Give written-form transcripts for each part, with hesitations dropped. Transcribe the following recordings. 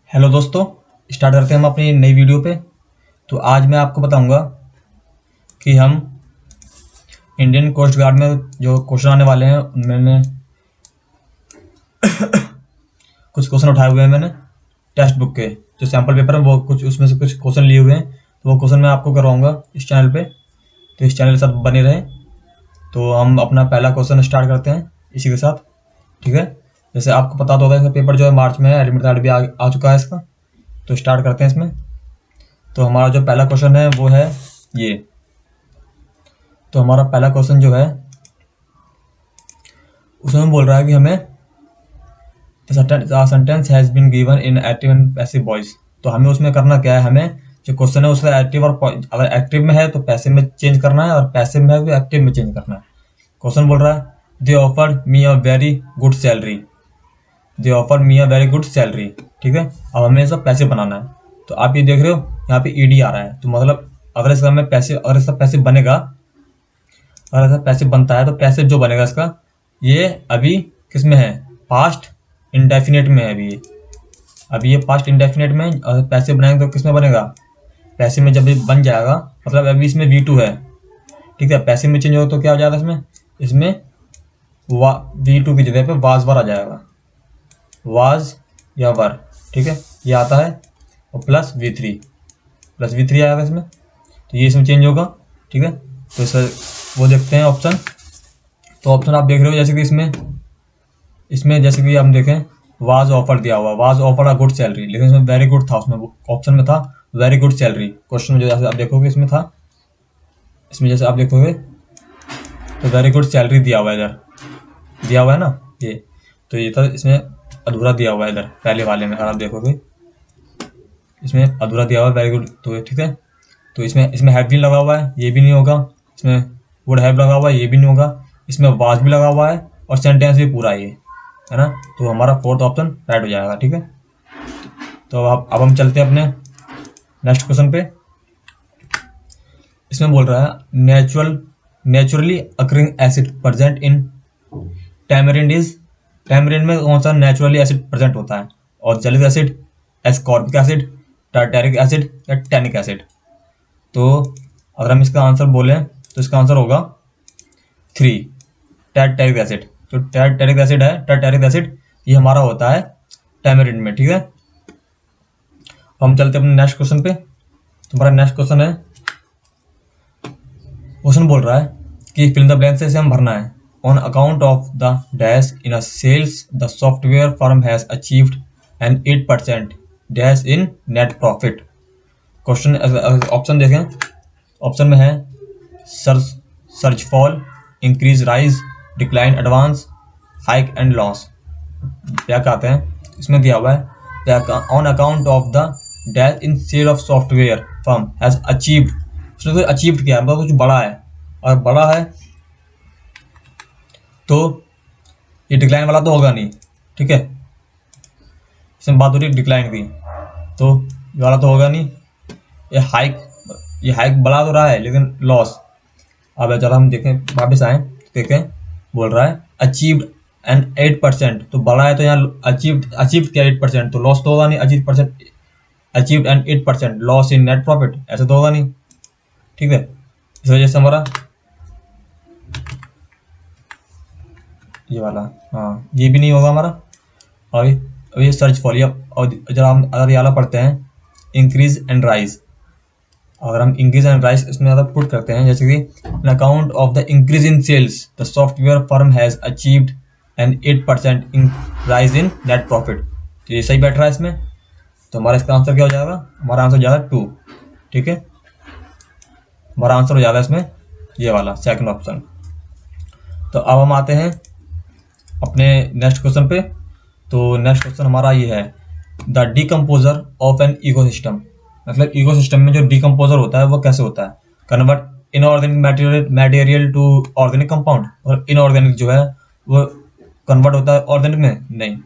Hello दोस्तों, start करते हैं हम अपनी नई वीडियो पे। तो आज मैं आपको बताऊंगा कि हम इंडियन कोस्ट गार्ड में जो क्वेश्चन आने वाले हैं उनमें कुछ क्वेश्चन उठाए हुए हैं मैंने टेक्स्ट बुक के जो सैम्पल पेपर है, वो कुछ उसमें से कुछ क्वेश्चन लिए हुए हैं। तो वो क्वेश्चन मैं आपको करवाऊंगा इस चैनल पे, तो इस चैनल के साथ बने रहें। तो हम अपना पहला क्वेश्चन स्टार्ट करते हैं इसी के साथ, ठीक है। जैसे आपको पता तो होगा इसका पेपर जो है मार्च में है, एडमिट कार्ड भी आ चुका है इसका। तो स्टार्ट करते हैं इसमें। तो हमारा जो पहला क्वेश्चन है वो है ये। तो हमारा पहला क्वेश्चन जो है उसमें बोल रहा है कि हमें sentence has been given in active and passive voice. तो हमें उसमें करना क्या है, हमें जो क्वेश्चन है उसका एक्टिव और अगर एक्टिव में है तो पैसिव में चेंज करना है, और पैसिव में है तो एक्टिव में चेंज करना है। क्वेश्चन बोल रहा है they offered me a very good salary. They offer me a very good salary, ठीक है। अब हमें सब पैसिव बनाना है। तो आप ये देख रहे हो यहाँ पे ईडी आ रहा है, तो मतलब अगर इसका हमें पैसिव, अगर इसका पैसिव बनेगा, अगर ऐसा पैसिव बनता है तो पैसिव जो बनेगा इसका, ये अभी किस में है, पास्ट इंडेफिनिट में है अभी ये पास्ट इंडेफिनिट में। और पैसिव बनाएंगे तो किस में बनेगा, पैसिव में जब ये बन जाएगा, मतलब अभी इसमें V2 है, ठीक है। पैसिव में चेंज हो तो क्या हो जाएगा इसमें V2 की जगह पे वाज वर आ जाएगा, वाज या वर, ठीक है। ये आता है और प्लस V3 आएगा इसमें, तो ये इसमें चेंज होगा, ठीक है। तो सर वो देखते हैं ऑप्शन। तो ऑप्शन आप देख रहे हो जैसे कि इसमें जैसे कि हम देखें वाज ऑफर दिया हुआ, was offer a good salary, लेकिन इसमें वेरी गुड था, उसमें ऑप्शन में था वेरी गुड सैलरी। क्वेश्चन में जो जैसे आप देखोगे इसमें था, इसमें जैसे आप देखोगे तो वेरी गुड सैलरी दिया हुआ है, इधर दिया हुआ है ना ये। तो ये था, इसमें अधूरा दिया हुआ है इधर पहले वाले में, अगर आप देखोगे इसमें अधूरा दिया हुआ है वेरी गुड, तो ठीक है। तो इसमें हैव बीन लगा हुआ है, ये भी नहीं होगा। इसमें वुड हैव लगा हुआ है, ये भी नहीं होगा। इसमें वाज भी लगा हुआ है और सेंटेंस भी पूरा है ना। तो हमारा फोर्थ ऑप्शन राइट हो जाएगा, ठीक है। तो अब हम चलते हैं अपने नेक्स्ट क्वेश्चन पे। इसमें बोल रहा है naturally occurring acid present in tamarind is. Tamarind में कौन सा नेचुरली एसिड प्रेजेंट होता है, और oxalic acid, ascorbic acid, tartaric acid या टैनिक एसिड। तो अगर हम इसका आंसर बोलें तो इसका आंसर होगा 3, टार्टेरिक एसिड। जो टार्टेरिक एसिड है, टार्टेरिक एसिड ये हमारा होता है टैमरिंड में, ठीक है। हम चलते हैं अपने नेक्स्ट क्वेश्चन पे। तुम्हारा नेक्स्ट क्वेश्चन है, क्वेश्चन बोल रहा है कि फिल द ब्लैंक से इसे हम भरना है। On account of the dash in a sales the software firm has achieved an 8% dash in net profit. Question option देखें, ऑप्शन में है search fall, increase rise, decline advance, hike and loss. क्या कहते हैं, इसमें दिया हुआ है on account of the dash in sale of software firm has achieved. उसने कुछ अचीव्ड किया, मतलब कुछ बड़ा है, और बड़ा है तो ये डिक्लाइन वाला तो होगा नहीं, ठीक है। इसमें बात हो रही है डिक्लाइन की, तो ये वाला तो होगा नहीं। ये हाइक बढ़ा तो रहा है, लेकिन लॉस। अब जरा हम देखें, वापस आए, देखें बोल रहा है अचीव्ड एंड 8%, तो बड़ा है तो यहाँ अचीव्ड क्या 8%, तो लॉस तो होगा नहीं। Achieved and 8% loss in net profit, ऐसा तो होगा नहीं, ठीक है। इस वजह से हमारा ये वाला, हाँ ये भी नहीं होगा हमारा। और ये सर्च फॉर, और जरा हम अगर ये वाला पढ़ते हैं इंक्रीज एंड राइज। अगर हम इंक्रीज एंड राइज इसमें ज़्यादा पुट करते हैं, जैसे कि an account of the increase in sales the software firm has achieved an 8% rise in net profit, तो ये सही बैठ रहा है इसमें। तो हमारा इसका आंसर क्या हो जाएगा, हमारा आंसर हो जाएगा 2, ठीक है। हमारा आंसर हो जाएगा इसमें ये वाला सेकंड ऑप्शन। तो अब हम आते हैं अपने नेक्स्ट क्वेश्चन पे। तो नेक्स्ट क्वेश्चन हमारा ये है the decomposer of an ecosystem. मतलब इकोसिस्टम में जो डिकम्पोजर होता है वो कैसे होता है, convert inorganic material to organic compound. और इनऑर्गेनिक जो है वो कन्वर्ट होता है ऑर्गेनिक में, नहीं,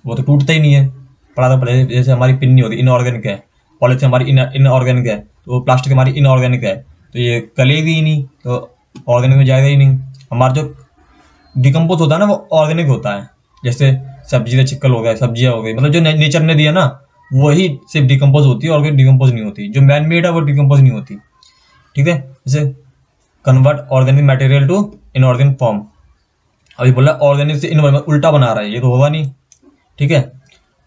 वो तो टूटता ही नहीं है। पढ़ा था पहले, जैसे हमारी पिन्नी होती है इनऑर्गेनिक है, पॉलिथीन हमारी इनऑर्गेनिक है, तो प्लास्टिक हमारी इनऑर्गेनिक है, तो ये गलेगी ही नहीं, तो ऑर्गेनिक में जाएगा ही नहीं। हमारा जो डिकम्पोज होता है ना वो ऑर्गेनिक होता है, जैसे सब्जी का छिक्कल हो गया, सब्जियां हो गई, मतलब जो नेचर ने दिया ना, वही सिर्फ डिकम्पोज होती है और कोई डिकम्पोज नहीं होती। जो मैन मेड है वो डिकम्पोज नहीं होती। ठीक है, जैसे convert organic material to inorganic form. अभी बोला ऑर्गेनिक से इनऑर्गेनिक, उल्टा बना रहा है, ये तो होगा नहीं। ठीक है,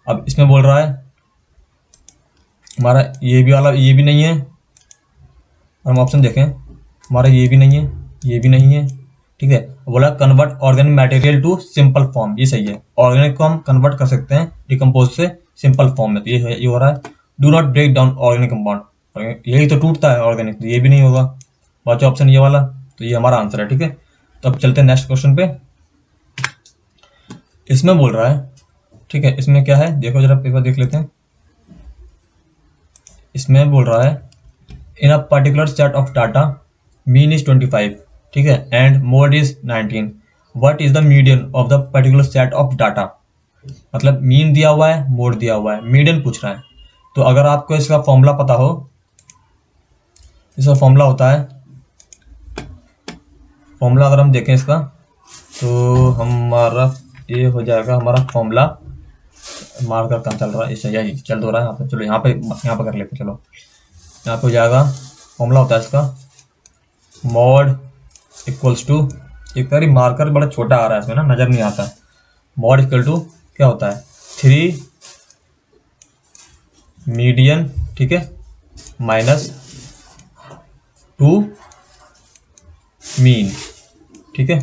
अब इसमें बोल रहा है हमारा ये भी वाला, ये भी नहीं है। और हम ऑप्शन देखें, हमारा ये भी नहीं है, ये भी नहीं है। ठीक है, बोला convert organic material to simple form, ये सही है। ऑर्गेनिक को हम कन्वर्ट कर सकते हैं डिकम्पोज से सिंपल फॉर्म में, तो ये हो रहा है। Do not break down organic compound, यही तो टूटता है ऑर्गेनिक, तो ये भी नहीं होगा। बचा ऑप्शन ये वाला, तो ये हमारा आंसर है। ठीक है, तो अब चलते हैं नेक्स्ट क्वेश्चन पे। इसमें बोल रहा है, ठीक है, इसमें क्या है देखो जरा पेपर देख लेते हैं। इसमें बोल रहा है in a particular set of data mean is 25, ठीक है, and mode is 19, what is the median of the particular set of data. मतलब मीन दिया हुआ है, मोड दिया हुआ है, मीडियन पूछ रहा है। तो अगर आपको इसका फॉर्मूला पता हो, इसका फॉर्मूला होता है, फॉर्मूला अगर हम देखें इसका, तो हमारा ये हो जाएगा हमारा फॉर्मूला। मार्कर कहाँ चल रहा है, इससे यही चल तो रहा है यहाँ पे। चलो यहाँ पे कर लेते हैं। चलो यहाँ पे हो जाएगा, फॉर्मूला होता है इसका मॉड इक्वल्स टू, एक तारी मार्कर बड़ा छोटा आ रहा है इसमें ना, नज़र नहीं आता। मॉड इक्वल टू क्या होता है 3 मीडियन, ठीक है, माइनस 2 मीन। ठीक है,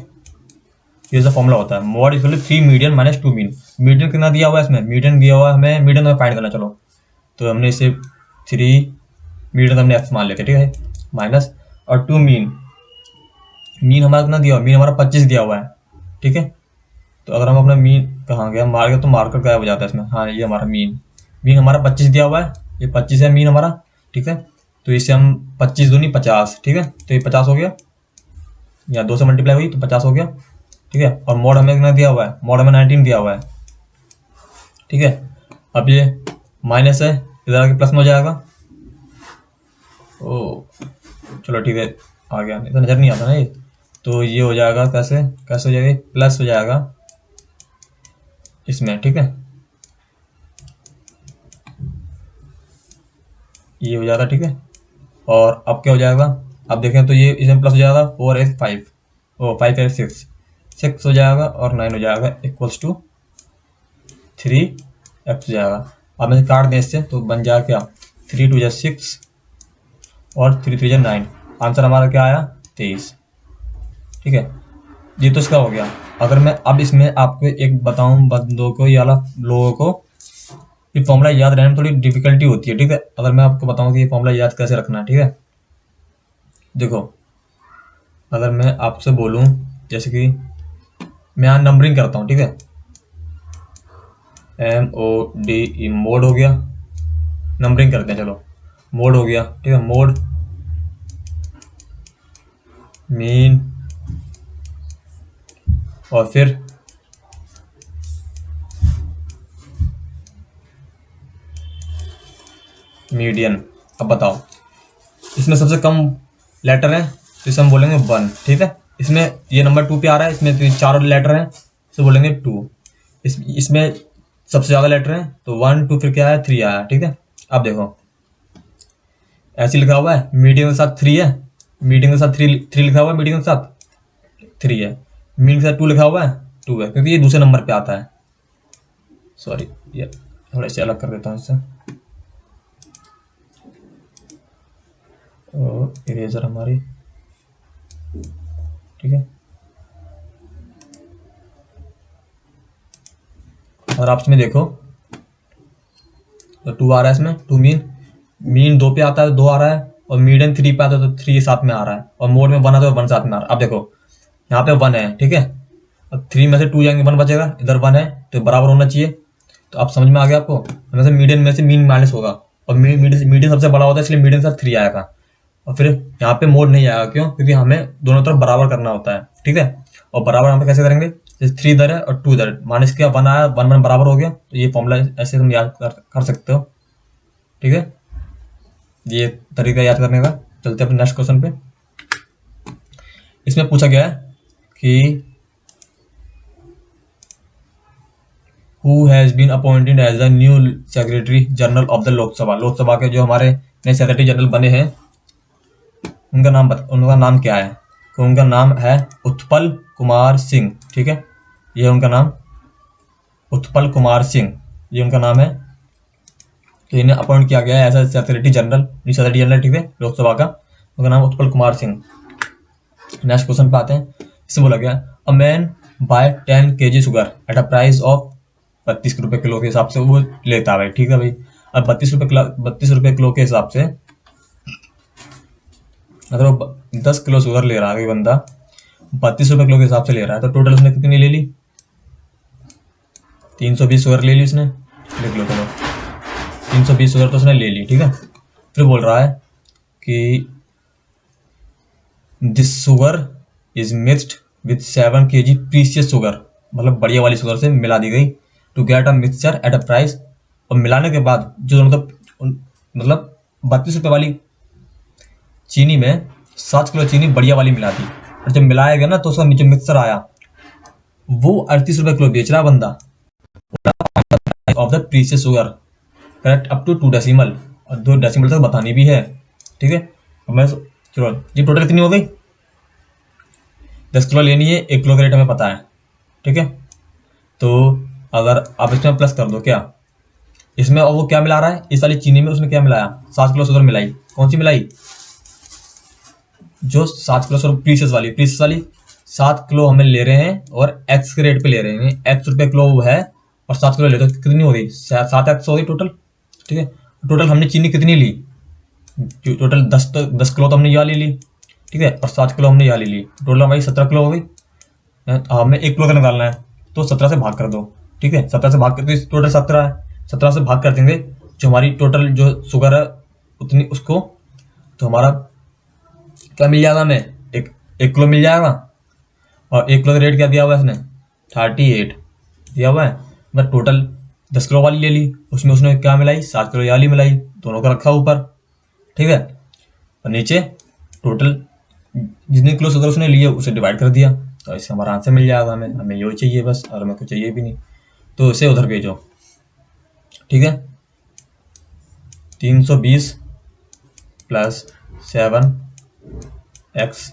ये जो फॉर्मूला होता है mode equal to 3 median minus 2 mean. Median कितना दिया हुआ है इसमें, मीडियन दिया हुआ है हमें, मीडियन में फाइंड करना। चलो तो हमने इसे 3 मीडियन हमने एक्स मान लेते, ठीक है, माइनस और 2 मीन। मीन हमारा कितना दिया हुआ, मीन हमारा 25 दिया हुआ है। ठीक है, तो अगर हम अपना मीन कहाँ गया, मार गया तो मार्कर गायब हो जाता है इसमें। हाँ, ये हमारा मीन, मीन हमारा 25 दिया हुआ है, ये 25 है मीन हमारा। ठीक है, तो इससे हम 25 दूनी 50, ठीक है, तो ये 50 हो गया, या 2 से मल्टीप्लाई हुई तो 50 हो गया। ठीक है, और मोड हमें कितना दिया हुआ है, मोड हमें 19 दिया हुआ है। ठीक है, अब ये माइनस है, इधर आके प्लस में हो जाएगा। ओ चलो ठीक है, आ गया, इतना नज़र नहीं आता ना ये। तो ये हो जाएगा कैसे कैसे हो जाएगा, प्लस हो जाएगा इसमें। ठीक है, ये हो जाएगा। ठीक है, और अब क्या हो जाएगा, अब देखें तो ये इसमें प्लस हो जाएगा 4x5, ओ 5x6, 6 हो जाएगा और 9 हो जाएगा इक्वल्स टू 3x हो जाएगा। अब मैं काट दें इससे तो बन जाएगा क्या, 3 2 6 और 3 3 9। आंसर हमारा क्या आया 23। ठीक है, ये तो इसका हो गया। अगर मैं अब इसमें आपको एक बताऊं, बंदों को या लोगों को ये फॉर्मूला याद रहने में थोड़ी डिफिकल्टी होती है। ठीक है, अगर मैं आपको बताऊं कि ये फॉर्मूला याद कैसे रखना है। ठीक है, देखो अगर मैं आपसे बोलूं, जैसे कि मैं यहाँ नंबरिंग करता हूँ, ठीक है, MODE मोड हो गया, नंबरिंग करते हैं। चलो मोड हो गया, ठीक है, मोड मीन और फिर मीडियन। अब बताओ इसमें सबसे कम लेटर है तो इसे हम बोलेंगे 1। ठीक है, इसमें ये नंबर 2 पे आ रहा है, इसमें तो 4 लेटर हैं तो बोलेंगे 2। इसमें सबसे ज़्यादा लेटर हैं तो 1 2 फिर क्या आया 3 आया। ठीक है, अब देखो ऐसे लिखा हुआ है, मीडियम के साथ 3 है, मीडियम के साथ 3 लिखा हुआ है, मीडियम के साथ 3 है, मीन के साथ 2 लिखा हुआ है, 2 है, क्योंकि ये दूसरे नंबर पे आता है। सॉरी, ये थोड़ा से अलग कर देता हूँ इससे, इरेजर हमारी। ठीक है, और आप इसमें देखो तो 2 आ रहा है इसमें, 2 मीन 2 पे आता है, 2 आ रहा है, और मीडियन 3 पे आता है तो 3 साथ में आ रहा है, और मोड में 1 आता है तो 1 साथ में आ रहा है। अब देखो यहाँ पे 1 है, ठीक है, अब 3 में से 2 जाएंगे 1 बचेगा, इधर 1 है तो बराबर होना चाहिए। तो आप समझ में आ गया आपको, हमें से मीडियन में से मीन माइनस होगा, और मीडियन सबसे बड़ा होता है इसलिए मीडियन के साथ 3 आएगा। और फिर यहाँ पे मोड नहीं आएगा, क्यों, क्योंकि हमें दोनों तरफ बराबर करना होता है। ठीक है, और बराबर यहाँ पे कैसे करेंगे, जैसे 3 इधर है और 2 इधर, माइनस किया 1 आया, 1 1 बराबर हो गया। तो ये फॉर्मूला ऐसे तुम याद कर सकते हो। ठीक है, ये तरीका याद करने का। चलते अपने नेक्स्ट क्वेश्चन पे। इसमें पूछा गया है कि who has been appointed as the new secretary general of the Lok Sabha. Lok Sabha के जो हमारे नए सेक्रेटरी जनरल बने हैं उनका नाम क्या है? तो उनका नाम है उत्पल कुमार सिंह। ठीक है, ये उनका नाम उत्पल कुमार सिंह, ये उनका नाम है। तो इन्हें अपॉइंट किया गया है as secretary general, new secretary general, ठीक है, लोकसभा का। उनका नाम उत्पल कुमार सिंह। नेक्स्ट क्वेश्चन पे आते हैं। इसमें बोला गया a man buy 10 kg sugar at a price of 32 रुपये किलो के हिसाब से वो लेता है भाई। ठीक है भाई, अब 32 रुपये किलो के हिसाब से अगर वो 10 किलो शुगर ले रहा है कोई बंदा, 32 रुपये किलो के हिसाब से ले रहा है, तो टोटल उसने कितनी ले ली? 320 शुगर ले ली उसने। लिख लो चलो, 320 शुगर तो उसने ले ली। ठीक है, फिर बोल रहा है कि this sugar is mixed with 7 kg precious sugar, मतलब बढ़िया वाली शुगर से मिला दी गई, to get a mixture at a price. और मिलाने के बाद जो मतलब 32 रुपये वाली चीनी में 7 किलो चीनी बढ़िया वाली मिला दी, और जब मिलाया गया ना तो उसका जो मिक्सर आया वो 38 रुपये किलो बेच रहा बंदा of the precious sugar, correct up to 2 decimal, और 2 डेसिमल तक बतानी भी है। ठीक है, अब मैं चलो ये टोटल कितनी हो गई? 10 किलो लेनी है, 1 किलो का रेट हमें पता है। ठीक है, तो अगर आप इसमें प्लस कर दो क्या, इसमें और वो क्या मिला रहा है, इस वाली चीनी में उसने क्या मिलाया? 7 किलो शुगर मिलाई। कौन सी मिलाई? जो 7 किलो शुगर प्रीशियस वाली 7 किलो हमें ले रहे हैं और एक्स के रेट पे ले रहे हैं, एक्स रुपये किलो वो है, और 7 किलो ले तो कितनी हो गई? 7x हो गई टोटल। ठीक है, टोटल हमने चीनी कितनी ली? टोटल 10 किलो तो हमने यहाँ ले ली। ठीक है, और 7 किलो हमने यहाँ ले ली, टोटल हमारी 17 किलो हो गई। हमें 1 किलो का निकालना है, तो 17 से भाग कर दो। ठीक है, 17 से भाग करते टोटल 17 है, 17 से भाग कर देंगे जो हमारी टोटल जो शुगर है उतनी उसको, तो हमारा क्या मिल जाएगा? हमें एक किलो मिल जाएगा। और 1 किलो का रेट क्या दिया हुआ है इसने? 38 दिया हुआ है। मैं टोटल 10 किलो वाली ले ली, उसमें उसने क्या मिलाई? 7 किलो वाली मिलाई, दोनों का रखा ऊपर। ठीक है, और नीचे टोटल जितने किलो शुगर उसने लिए उसे डिवाइड कर दिया, तो इससे हमारा आंसर मिल जाएगा। हमें यही चाहिए बस, और हमें कुछ चाहिए भी नहीं, तो इसे उधर भेजो। ठीक है, 320 प्लस 7x,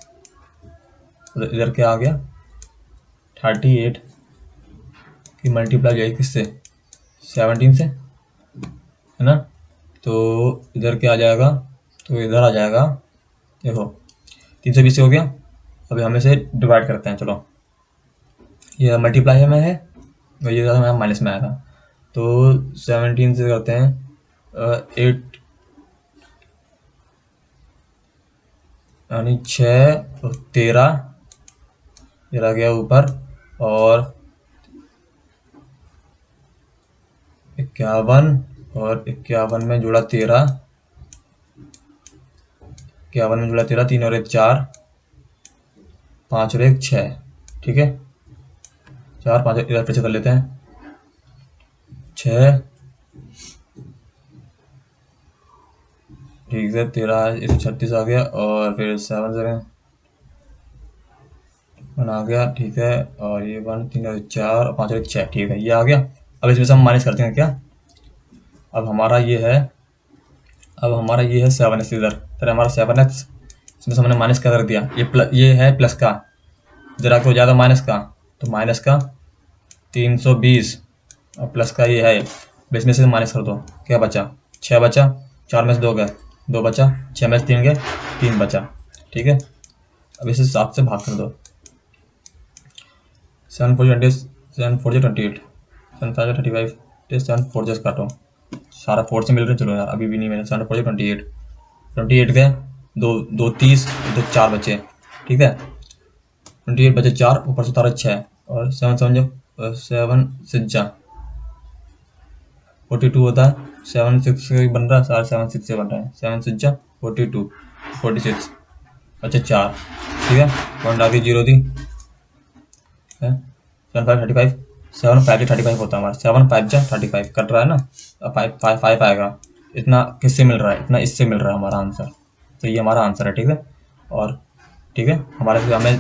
इधर क्या आ गया? 38 की मल्टीप्लाई जाएगी किससे? 17 से, है ना। तो इधर क्या आ जाएगा? तो इधर आ जाएगा, देखो 320 से हो गया। अभी हम इसे डिवाइड करते हैं। चलो, ये मल्टीप्लाई में है और ये ज़्यादा माइनस में आएगा, तो 17 से करते हैं 8 यानी 6 और 13, ये रह गया ऊपर, और 51, और 51 में जुड़ा 13, 51 में जुड़ा 13, 3 और 1 4, 5 और 1 6। ठीक है, 4 5 इधर पीछे कर लेते हैं, 6, ठीक है, 13 136 आ गया, और फिर 7 7 1 आ गया। ठीक है, और ये 1 3 और 4 और 5 और 1 6, ठीक है, ये आ गया। अब इसमें से हम माइनस करते हैं क्या? अब हमारा ये है 7x इधर, फिर हमारा 7x, इसमें से हमने माइनस का कर दिया, ये है प्लस का, जरा को ज़्यादा माइनस का, तो माइनस का 320, और प्लस का ये है, इसमें से माइनस कर दो, क्या बचा? 6 बचा, 4 में से 2 गए, 2 बचा, 6 में से 3 गए, 3 बचा। ठीक है, अब इसे 7 से भाग कर दो, 7 4 28, 7 4 28, 7 5 35, 7 4 जस्ट काटो, सारा 4 से मिल रहे। चलो यार, अभी भी नहीं मिला। 7 4 28, 28 गए, 2 30, 2 4 बचे। ठीक है, 28 बचे 4, ऊपर से उतारा 6, और 7 7 6 42 होता है, 7 6 से बन रहा है, सारा 7 6 से बन रहा है, 7 6 42 46, अच्छा 4। ठीक है, पॉइंट आगे 0 दी है, 7 5 35, 7 5 35 होता है हमारा, 7 5 जा 35 कट रहा है ना, अब 5 आएगा। इतना किससे मिल रहा है? इतना इससे मिल रहा है हमारा आंसर, तो ये हमारा आंसर है। ठीक है, और ठीक है, हमें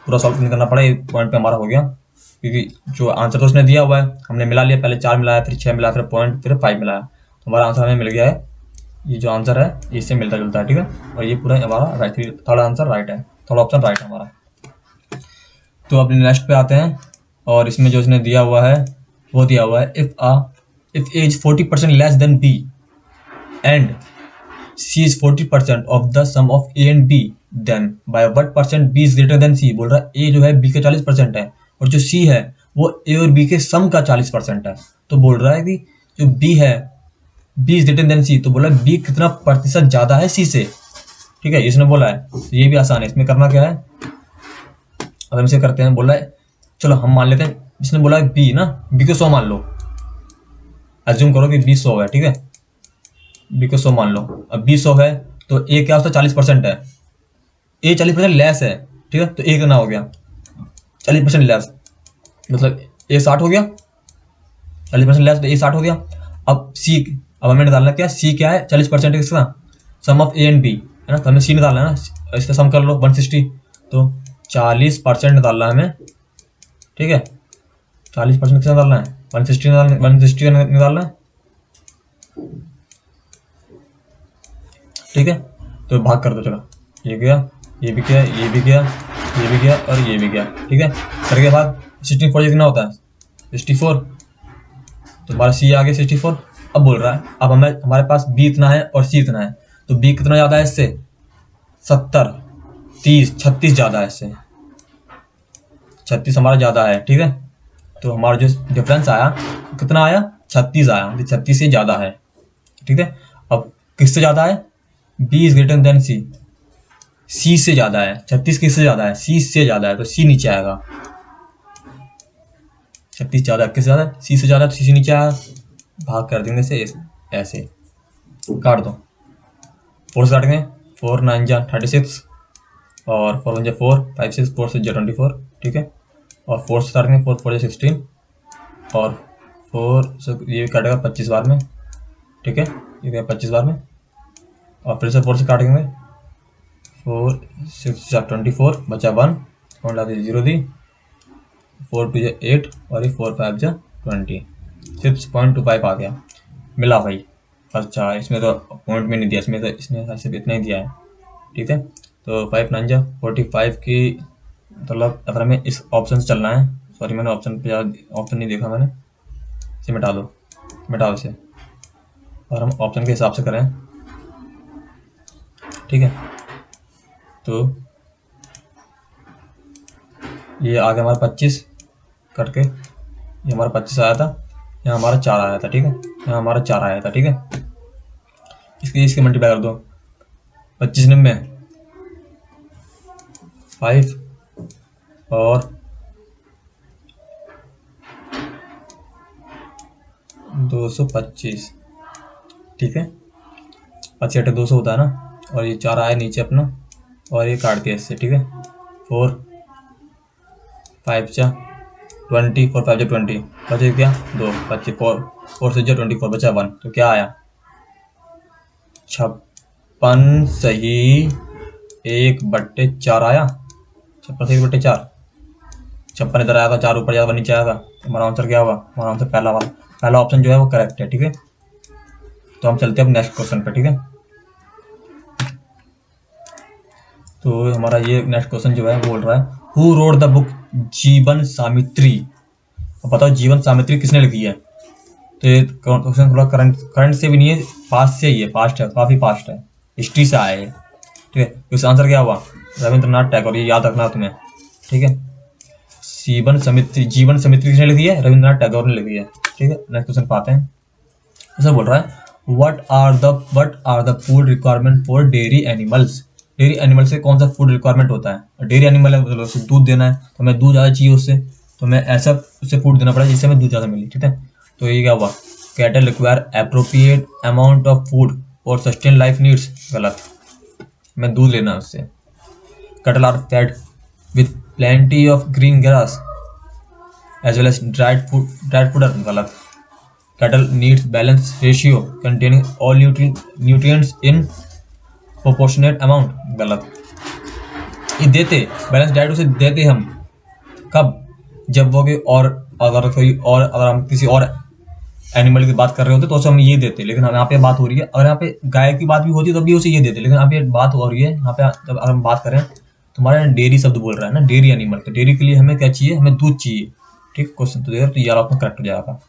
पूरा सॉल्व नहीं करना पड़ा, एक पॉइंट पे हमारा हो गया। क्योंकि जो आंसर तो उसने दिया हुआ है, हमने मिला लिया, पहले 4 मिलाया, फिर 6 मिलाया, फिर पॉइंट, फिर 5 मिलाया, तो हमारा आंसर हमें मिल गया है। ये जो आंसर है इससे मिलता जुलता है, ठीक है। और ये पूरा हमारा राइट, थर्ड आंसर राइट है, थर्ड ऑप्शन राइट है हमारा। तो अब नेक्स्ट पे आते हैं, और इसमें जो इसने दिया हुआ है वो दिया हुआ है if A's 40% less than B and C is 40% of the sum of A and B, then by what percent B is greater than C. बोल रहा है ए जो है बी का 40% है, और जो सी है वो ए और बी के सम का 40% है। तो बोल रहा है कि जो बी है, बी इज ग्रेटर देन सी, तो बोला बी कितना प्रतिशत ज्यादा है सी से, ठीक है, इसने बोला है। तो ये भी आसान है, इसमें करना क्या है, अब हम इसे करते हैं। बोला है चलो हम मान लेते हैं, इसने बोला है बी ना, बी को 100 मान लो, एज्यूम करो कि बी 100 है, ठीक है, बी को 100 मान लो। अब बी 100 है तो ए क्या उसका 40% है, ए 40% लेस है, ठीक है, तो ए कितना हो गया 40% लेस, मतलब ए 60 हो गया, 40% लेस तो ए 60 हो गया। अब सी, अब हमें निकालना क्या, सी क्या है 40% किसका, सम ऑफ ए एंड बी है ना, तो हमें सी निकालना है ना, इसका सम कर लो 160, तो 40% निकालना है हमें, ठीक है, 40% किसका निकालना है, 160 निकालना है, ठीक है। तो भाग कर दो, चलो ये गया, ये भी गया, ये भी गया, ये भी गया और ये भी गया, ठीक है, करके भाग। 64 कितना होता है 64, तो हमारा सी आ गया 64। अब बोल रहा है अब हमें, हमारे पास बी इतना है और सी इतना है, तो बी कितना ज़्यादा है इससे, 70, 30, 36 ज़्यादा है इससे, 36 हमारा ज़्यादा है, ठीक है। तो हमारा जो डिफरेंस आया कितना आया, 36 आया, 36 से ज़्यादा है, ठीक है। अब किससे ज़्यादा है, बी इज ग्रेटर देन सी, सी से ज़्यादा है, 36 किससे ज़्यादा है, सी से ज़्यादा है, तो सी नीचे आएगा, 36 ज़्यादा किससे ज़्यादा है, सी से ज़्यादा, तो सी नीचे आया, भाग कर देंगे से ऐसे काट दो, 4 से काटेंगे, 4 9 जा 36 और 4 1 जा 4, 5 6 4 6 जा 24, ठीक है, और 4 से काटेंगे, 4 4 जा 16 और 4 से ये काटेगा 25 बार में, ठीक है, ये 25 बार में, और फिर से 4 से काटेंगे, 4 6 जा 24 बचा 1 और ला दी 0 दी, 4 2 जा 8 और ये 4 5 जा 20, 6.25 आ गया, मिला भाई। अच्छा इसमें तो पॉइंट में नहीं दिया, इसमें तो इसने सिर्फ इतना ही दिया है, ठीक है। तो 5 9 जा 45 की, मतलब अगर हमें इस ऑप्शन से चलना है, सॉरी मैंने ऑप्शन पे ऑप्शन नहीं देखा मैंने, इसे मिटा दो, मिटाओ इसे, और हम ऑप्शन के हिसाब से करें, ठीक है। तो ये आ गया हमारा 25 कट के, ये हमारा 25 आया था, यहाँ हमारा 4 आया था, ठीक है, यहाँ हमारा 4 आया था, ठीक है। इसके मल्टीप्लाई कर दो, 25 90 5 और 225, ठीक है, 85 200 होता है ना, और ये 4 आया नीचे अपना, और ये काट दिया इससे, ठीक है, 4 5 जा 20, 4 5 जा 20, बचे क्या 2, 25, 4 से जा 24 बचा 1, तो क्या आया 56 सही 1/4 आया, 56 सही 1/4, 56 इधर आया था, 4 ऊपर जाता 1 नीचे आया था, तो हमारा आंसर क्या होगा, हमारा आंसर पहला वाला, पहला ऑप्शन जो है वो करेक्ट है, ठीक है। तो हम चलते हैं अब नेक्स्ट क्वेश्चन पे, ठीक है। तो हमारा ये नेक्स्ट क्वेश्चन जो है वो बोल रहा है हु रोड द बुक जीवन सामित्री। अब बताओ जीवन सामित्री किसने लिखी है, तो ये क्वेश्चन थोड़ा करंट से भी नहीं है, पास्ट से ही है, पास्ट है, काफ़ी पास्ट है, हिस्ट्री से आया है, ठीक है। इसका आंसर क्या हुआ, रविंद्रनाथ टैगोर, ये याद रखना तुम्हें, ठीक है। जीवन समिति किसने लिखी है, रविंद्रनाथ टैगोर ने लिखी है, ठीक है। नेक्स्ट क्वेश्चन पाते हैं, ऐसा बोल रहा है what are the food requirement for dairy animals. Dairy animal से कौन सा फूड रिक्वायरमेंट होता है, डेयरी एनिमल है मतलब उसे दूध देना है, तो हमें दूध ज़्यादा चाहिए उससे, तो हमें ऐसा उससे फूड देना पड़ा जिससे हमें दूध ज़्यादा मिले, ठीक है। तो ये क्या हुआ, cattle require appropriate amount of food for sustain life needs, गलत, हमें दूध लेना है उससे। Cattle are fed with plenty of green grass as well as dried food, गलत। Cattle needs balanced ratio containing all nutrients in proportionate amount, गलत। ये देते बैलेंस डाइट उसे देते हम कब, जब वो अगर हम किसी और एनिमल की बात कर रहे होते तो उसे हम ये देते, लेकिन यहाँ पे बात हो रही है, और यहाँ पे गाय की बात भी होती तो भी उसे ये देते, लेकिन यहाँ पे बात हो रही है यहाँ पे जब अगर हम बात करें तो हमारा डेयरी शब्द बोल रहा है ना, डेयरी एनिमल, तो डेयरी के लिए हमें क्या चाहिए, हमें दूध चाहिए। ठीक, क्वेश्चन तो देखो तो ये ऑप्शन करेक्ट हो जाएगा।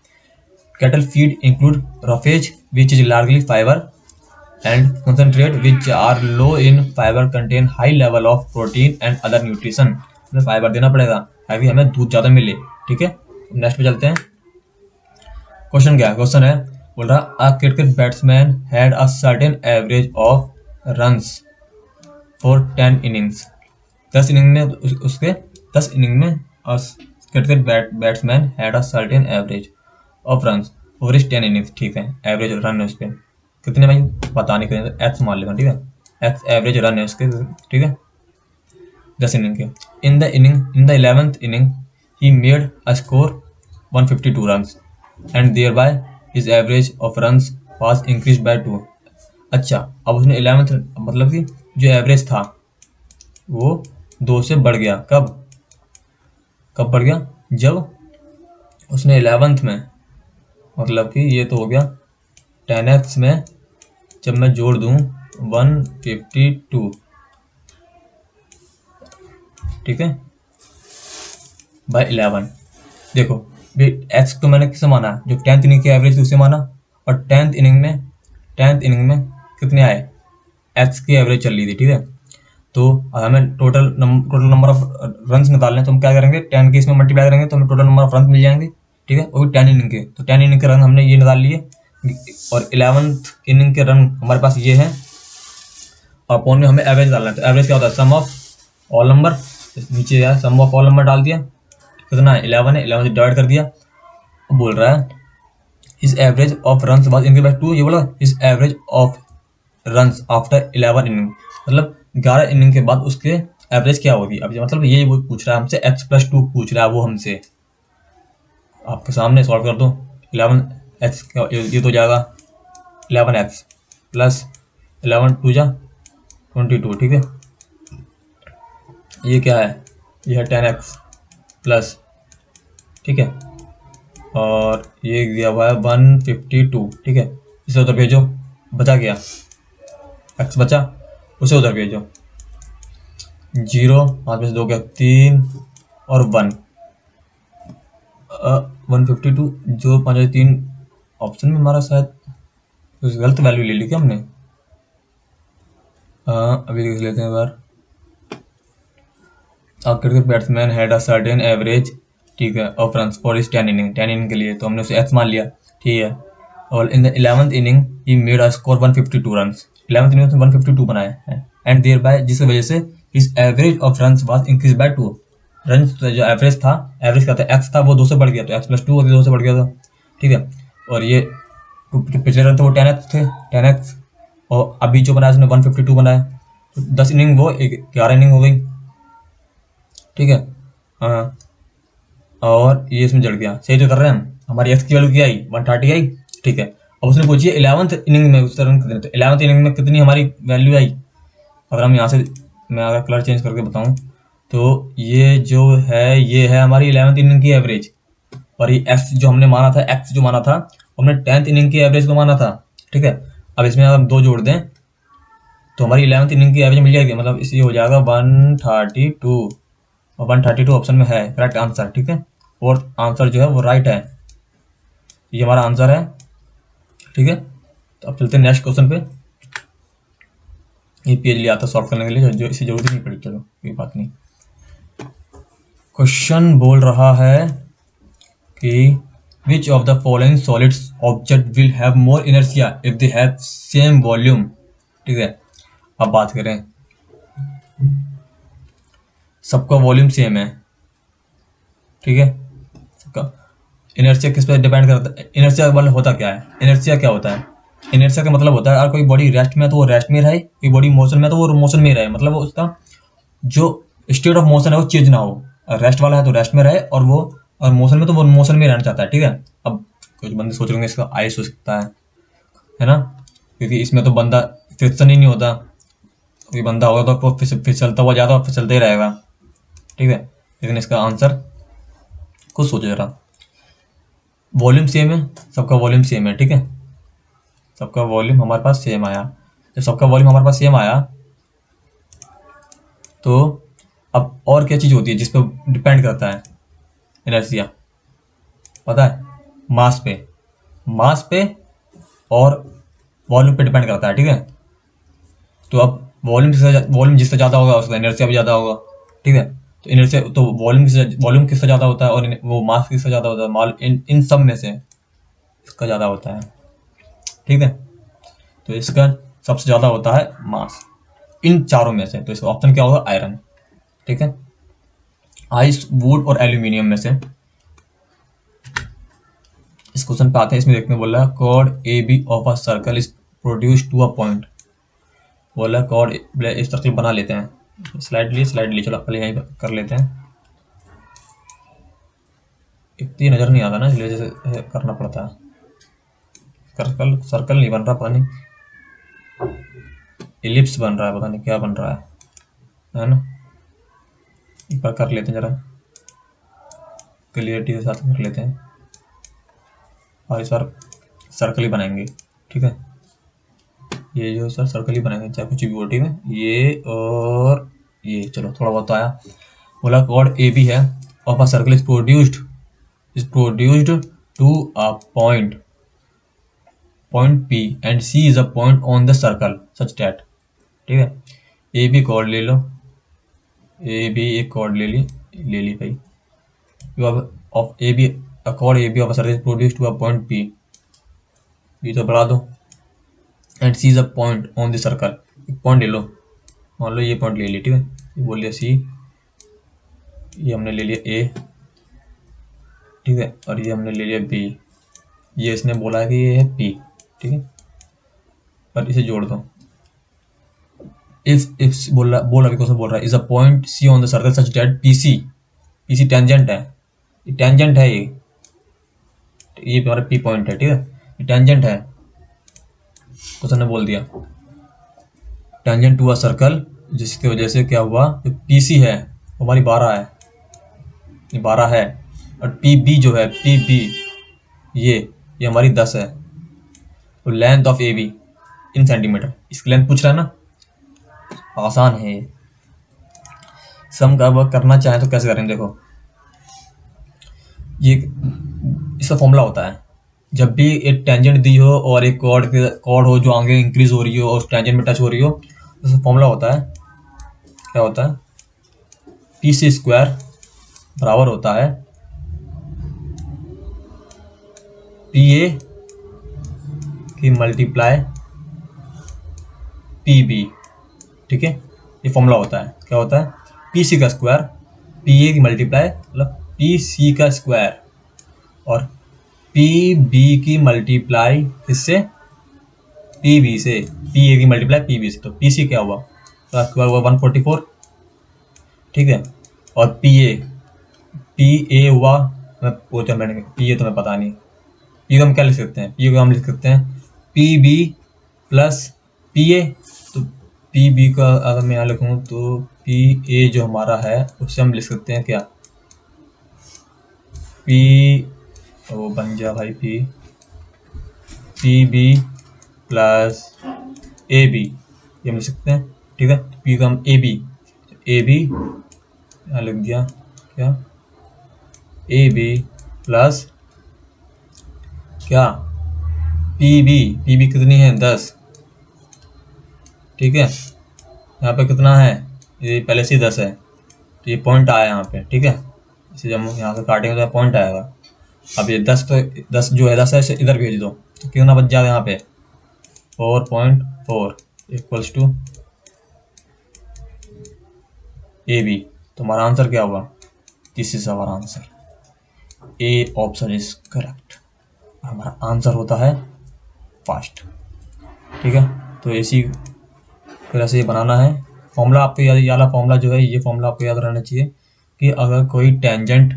Cattle feed include roughage which is largely fibre and concentrate which are low in fiber contain high level of protein and other nutrition। हमें फाइबर देना पड़ेगा ताकि हमें दूध ज़्यादा मिले। ठीक है, नेक्स्ट पे चलते हैं। क्वेश्चन क्या है, क्वेश्चन है बोल रहा a cricket batsman had a certain average of runs for 10 innings. 10 inning में उसके 10 इनिंग में cricket batsman had a certain average of runs for is 10 innings. ठीक है, एवरेज रन है उस पर कितने भाई पता नहीं करें तो एक्स मान लेगा। ठीक है, एक्स एवरेज रन है उसके। ठीक है, 10 इनिंग के। In the 11th inning he made a score 152 runs and thereby his average of runs was increase by 2। अच्छा, अब उसने 11th मतलब कि जो एवरेज था वो 2 से बढ़ गया। कब बढ़ गया, जब उसने 11th में, मतलब कि ये तो हो गया 10x में जब मैं जोड़ दूं 152। ठीक है, बाय 11। देखो एक्स को मैंने किसे माना, जो 10th इनिंग की एवरेज उसे माना, और 10th इनिंग में कितने आए, एक्स की एवरेज चल रही थी। ठीक है, तो हमें टोटल नंबर ऑफ रन्स निकालने, तो हम क्या करेंगे 10 के इसमें मल्टीप्लाई करेंगे तो हमें टोटल नंबर ऑफ रन मिल जाएंगे। ठीक है, वो भी 10 इनिंग के, तो 10 इनिंग के रन हमने ये निकाल लिए, और 11th इनिंग के रन हमारे पास ये हैं, और अपॉन में हमें एवरेज डालना है। तो एवरेज क्या होता है, सम ऑफ ऑल नंबर, नीचे यार सम ऑफ ऑल नंबर डाल दिया, कितना है 11 है, 11 से डिवाइड कर दिया। अब बोल रहा है इस average of runs was increase by 2, ये बोला इस average of runs after 11 inning, मतलब 11 इनिंग के बाद उसके एवरेज क्या होगी। अब मतलब ये वो पूछ रहा है हमसे, x+2 पूछ रहा है वो हमसे, आपके सामने सॉल्व कर दो। 11x ये तो जाएगा 11x प्लस 11 2 जा 22। ठीक है, ये क्या है, ये है 10x प्लस, ठीक है, और ये दिया हुआ है 152। ठीक है, इसे उधर भेजो, बचा गया x बचा, उसे उधर भेजो। 0 5 में से 2 गया 3 और 1 152 जो 5 3 ऑप्शन में हमारा शायद कुछ गलत वैल्यू ले ली क्या हमने। अभी देख लेते हैं बार। Cricket batsman had a certain average, ठीक है, ऑफ रन्स फॉर इस 10 इनिंग, 10 इनिंग के लिए तो हमने उसे एक्स मान लिया। ठीक है, और इन the 11th inning he made a score 152 runs, 11th inning में 152 बनाए हैं, एंड देयर बाय जिसकी वजह से इस average of runs was increase by 2। Runs जो एवरेज था, एवरेज का था एक्स था, वो 2 से बढ़ गया, तो x+2 हो गया, 2 से बढ़ गया था। ठीक है, और ये पिछले रन थे वो 10x थे, 10x, और अभी जो बनाया उसने 152 बनाया, तो 10 इनिंग वो 11 इनिंग हो गई। ठीक है, हाँ, और ये इसमें जड़ गया, सही तो कर रहे हैं हम। हमारी एक्स की वैल्यू क्या आई 130 आई। ठीक है, अब उसने पूछी 11th इनिंग में उसका रन कितने, तो 11th इनिंग में कितनी हमारी वैल्यू आई। अगर हम यहाँ से मैं अगर कलर चेंज करके बताऊँ तो ये जो है ये है हमारी 11th इनिंग की एवरेज, और ये एक्स जो हमने माना था, एक्स जो माना था हमने 10th इनिंग की एवरेज को माना था। ठीक है, अब इसमें अगर हम 2 जोड़ दें तो हमारी 11th इनिंग की एवरेज मिल जाएगी, मतलब इसलिए हो जाएगा 132, और 132 ऑप्शन में है करेक्ट आंसर। ठीक है, और आंसर जो है वो राइट है, ये हमारा आंसर है। ठीक है, तो अब चलते हैं नेक्स्ट क्वेश्चन पे। ये पेज लिया था सॉल्व करने के लिए, जो इसे जरूरत नहीं पड़ी, चलो कोई बात नहीं। क्वेश्चन बोल रहा है कि which of the following solids object will have more inertia if they have same volume. ठीक है, अब बात करें, सबका वॉल्यूम सेम है। ठीक है, सबका इनर्शिया किस पर डिपेंड करता है, इनर्शिया मतलब होता क्या है, इनर्शिया क्या होता है, इनर्शिया का मतलब होता है अगर कोई बॉडी रेस्ट में है तो वो रेस्ट में रहे, कोई बॉडी मोशन में है तो वो मोशन में रहे, मतलब उसका जो स्टेट ऑफ मोशन है वो चेंज ना हो। रेस्ट वाला है तो रेस्ट में रहे, और मोशन में तो वो मोशन में रहना चाहता है। ठीक है, अब कुछ बंदे सोच रहे होंगे इसका आइस हो सकता है ना, क्योंकि इसमें तो बंदा फ्रिक्शन ही नहीं होता, कोई बंदा होगा तो फिसलता हुआ ज़्यादा फिसलता ही रहेगा। ठीक है, लेकिन इसका आंसर खुद सोचो जरा, वॉल्यूम सेम है, सबका वॉल्यूम सेम है, ठीक है, सबका वॉल्यूम हमारे पास सेम आया। जब सबका वॉल्यूम हमारे पास सेम आया तो अब और क्या चीज़ होती है जिस पर डिपेंड करता है इनर्शिया, पता है? मास पे और वॉल्यूम पे डिपेंड करता है, ठीक है। तो अब वॉल्यूम जिससे ज़्यादा होगा उसका इनर्शिया भी ज़्यादा होगा, ठीक है। तो इनर्शिया तो वॉल्यूम किससे ज़्यादा होता है और वो मास किससे ज़्यादा होता है, इन सब में से इसका ज़्यादा होता है, ठीक है। तो इसका सबसे ज़्यादा होता है मास इन चारों में से। तो इसका ऑप्शन क्या होगा? आयरन, ठीक है। आइस, वुड और एल्यूमिनियम में से। इस क्वेश्चन पे आते हैं, इसमें देखने बोला chord A B of a circle is produce to a point. बोला कॉर्ड इस सर्कल बना लेते हैं, स्लाइड ली, चलो पहले यहीं कर लेते हैं। इतनी नज़र नहीं आता ना, इसलिए जैसे करना पड़ता है। सर्कल नहीं बन रहा, पता नहीं इलिप्स बन रहा है, पता नहीं क्या बन रहा है ना। एक बार कर लेते हैं, जरा क्लियरिटी के साथ कर लेते हैं। और इस बार सर्कल ही बनाएंगे, ठीक है। ये जो सर सर्कल ही बनाएंगे, चाहे कुछ भी हो, ठीक है। ये और ये, चलो थोड़ा बहुत तो आया। बोला कॉर्ड ए बी है of a circle is produced to a point P and C is a point on the circle such that, ठीक है। ए बी कॉर्ड ले लो, ए बी एक कॉर्ड ले ली भाई। You of A B a chord A B of a circle is produced to a point P, B तो बढ़ा दो, and C is a point on the circle. एक point ले लो, मान लो ये पॉइंट ले लिया, ठीक है। ये बोल दिया सी, ये हमने ले लिया ए, ठीक है, और ये हमने ले लिया बी। ये इसने बोला है कि ये है पी, ठीक है। पर इसे जोड़ दो। इफ बोला क्वेश्चन बोल रहा है is a point C on the circle such that PC tangent है, ये टेंजेंट है, ये हमारा पी पॉइंट है, ठीक है, ये टेंजेंट है। क्वेश्चन ने बोल दिया टेंजेंट टू अ सर्कल, जिसकी वजह से क्या हुआ, जो पीसी है वो हमारी 12 है, ये 12 है, और पी बी जो है, पी बी ये हमारी 10 है। तो length of A be in centimetre, इसकी लेंथ पूछ रहा है ना, आसान है ये। सम का वर्क करना चाहे तो कैसे करेंगे, देखो ये इसका फॉर्मूला होता है, जब भी एक टेंजेंट दी हो और एक कॉर्ड हो जो आगे इंक्रीज हो रही हो और उस टेंजेंट में टच हो रही हो, तो उसका फॉर्मूला होता है, क्या होता है, पी सी स्क्वायर बराबर होता है पी ए की मल्टीप्लाई पी बी, ठीक है। ये फॉर्मूला होता है, क्या होता है, पी सी का स्क्वायर पी ए की मल्टीप्लाई मतलब पी सी का स्क्वायर और पी बी की मल्टीप्लाई किससे, पी बी से, पी ए की मल्टीप्लाई पी बी से। तो पी सी क्या हुआ, तो स्क्वायर हुआ 144, ठीक है। और पी ए हुआ, वो तो मैंने पी ए तो मैं पता नहीं, पी को हम क्या लिख सकते हैं, पी को हम लिख सकते हैं P B plus P A. तो पी बी का अगर मैं यहाँ लिखूँ तो पी ए जो हमारा है उससे हम लिख सकते हैं क्या, पी, वो बन गया भाई P B plus A B, ये हम लिख सकते हैं, ठीक है। पी का हम ए बी यहाँ लिख दिया, क्या, ए बी प्लस क्या, पी बी कितनी है, 10, ठीक है। यहाँ पे कितना है, ये पहले से 10 है, तो ये पॉइंट आया यहाँ पे, ठीक है। इसे जब हम यहाँ से काटेंगे तो पॉइंट आएगा। अब ये 10 तो 10 जो है 10 है, इसे इधर भेज दो तो कितना बच जाएगा यहाँ पे, 4.4 इक्वल्स टू ए बी। तो हमारा आंसर क्या हुआ, this is our answer, A option is correct. हमारा आंसर होता है फास्ट, ठीक है। तो इसी तरह से ये बनाना है। फॉर्मूला आपको याद, ये वाला फॉर्मूला जो है, ये फॉर्मूला आपको याद रहना चाहिए कि अगर कोई टेंजेंट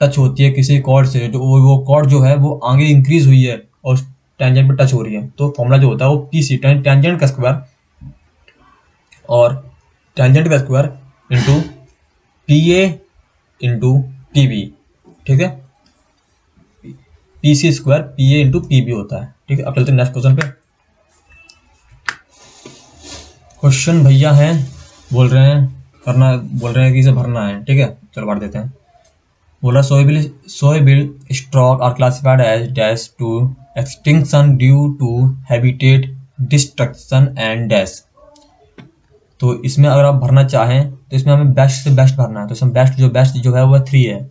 टच होती है किसी कॉर्ड से, जो वो कॉर्ड जो है वो आगे इंक्रीज हुई है और टेंजेंट पे टच हो रही है, तो फॉर्मूला जो होता है वो पी सी, टेंजेंट का स्क्वायर और टेंजेंट का square into P A into P B, ठीक है, P C square P A into P B होता है। ठीक है, अब चलते हैं नेक्स्ट क्वेश्चन पे। क्वेश्चन भैया हैं, बोल रहे हैं करना, बोल रहे हैं कि इसे भरना है। ठीक है, चलो भर देते हैं। बोला soybean stock are classified as dash to extinction due to habitat destruction and dash. तो इसमें अगर आप भरना चाहें तो इसमें हमें बेस्ट से बेस्ट भरना है। तो इसमें बेस्ट जो है वो 3 है।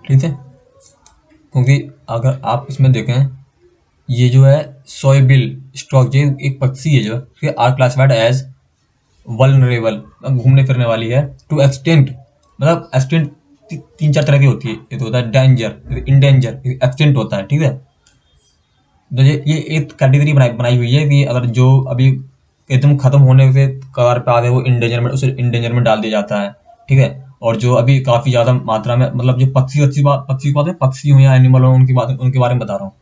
ठीक है, क्योंकि अगर आप इसमें देखें, ये जो है सोयाबीन स्टॉक जो एक पक्षी है जो आर क्लासिफाइड एज वल्नरेबल, घूमने फिरने वाली है, टू एक्सटेंट, मतलब एक्सटेंट 3-4 तरह की होती है। ये तो होता है डेंजर, इंडेंजर, एक्सटेंट होता है। ठीक है, तो ये एक कैटेगरी बनाई हुई है कि अगर जो अभी एकदम खत्म होने के कगार पे आ गए वो इंडेंजरमेंट, उसे इंडेंजरमेंट डाल दिया जाता है। ठीक है, और जो अभी काफी ज्यादा मात्रा में, मतलब जो पक्षी की बात है, पक्षी हो या एनिमल हो, उनके बारे में बता रहा हूँ।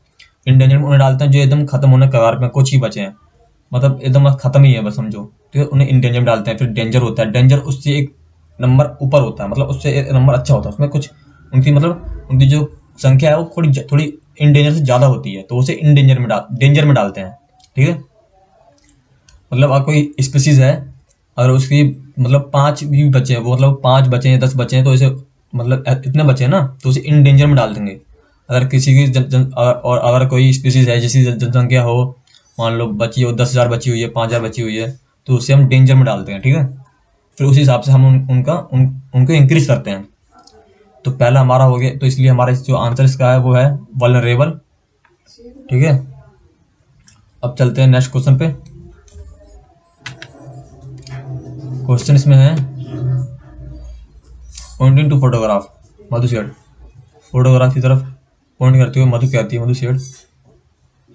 इंडेंजरमेंट उन्हें डालते हैं जो एकदम खत्म होने के कगार पे, कुछ ही बचे हैं, मतलब एकदम खत्म ही है बस समझो। ठीक है, उन्हें इंडेंजर में डालते हैं। फिर डेंजर होता है, डेंजर उससे एक नंबर ऊपर होता है, मतलब उससे एक नंबर अच्छा होता है, उसमें कुछ उनकी, मतलब उनकी जो संख्या है वो थोड़ी थोड़ी इंडेंजर से ज्यादा होती है, तो उसे डेंजर में डालते हैं। ठीक है, मतलब आप कोई स्पीसीज है, अगर उसकी मतलब 5 भी बचे हैं, वो मतलब 5 बचे हैं, 10 बचे हैं, तो इसे मतलब इतने बचे हैं ना, तो उसे इन डेंजर में डाल देंगे। अगर किसी की और अगर कोई स्पीसीज है जिसकी जनसंख्या हो, मान लो बची हो 10,000 बची हुई है, 5,000 बची हुई है, तो उसे हम डेंजर में डालते हैं। ठीक है, फिर उस हिसाब से हम उनको इंक्रीज करते हैं। तो पहला हमारा हो गया, तो इसलिए हमारा जो आंसर इसका है वो है वल्नरेबल। ठीक है, अब चलते हैं नेक्स्ट क्वेश्चन पे। क्वेश्चन इसमें है पॉइंटिंग टू फोटोग्राफ, मधु सेठ फोटोग्राफ की तरफ पॉइंट करते हुए मधु कहती है, मधु सेठ,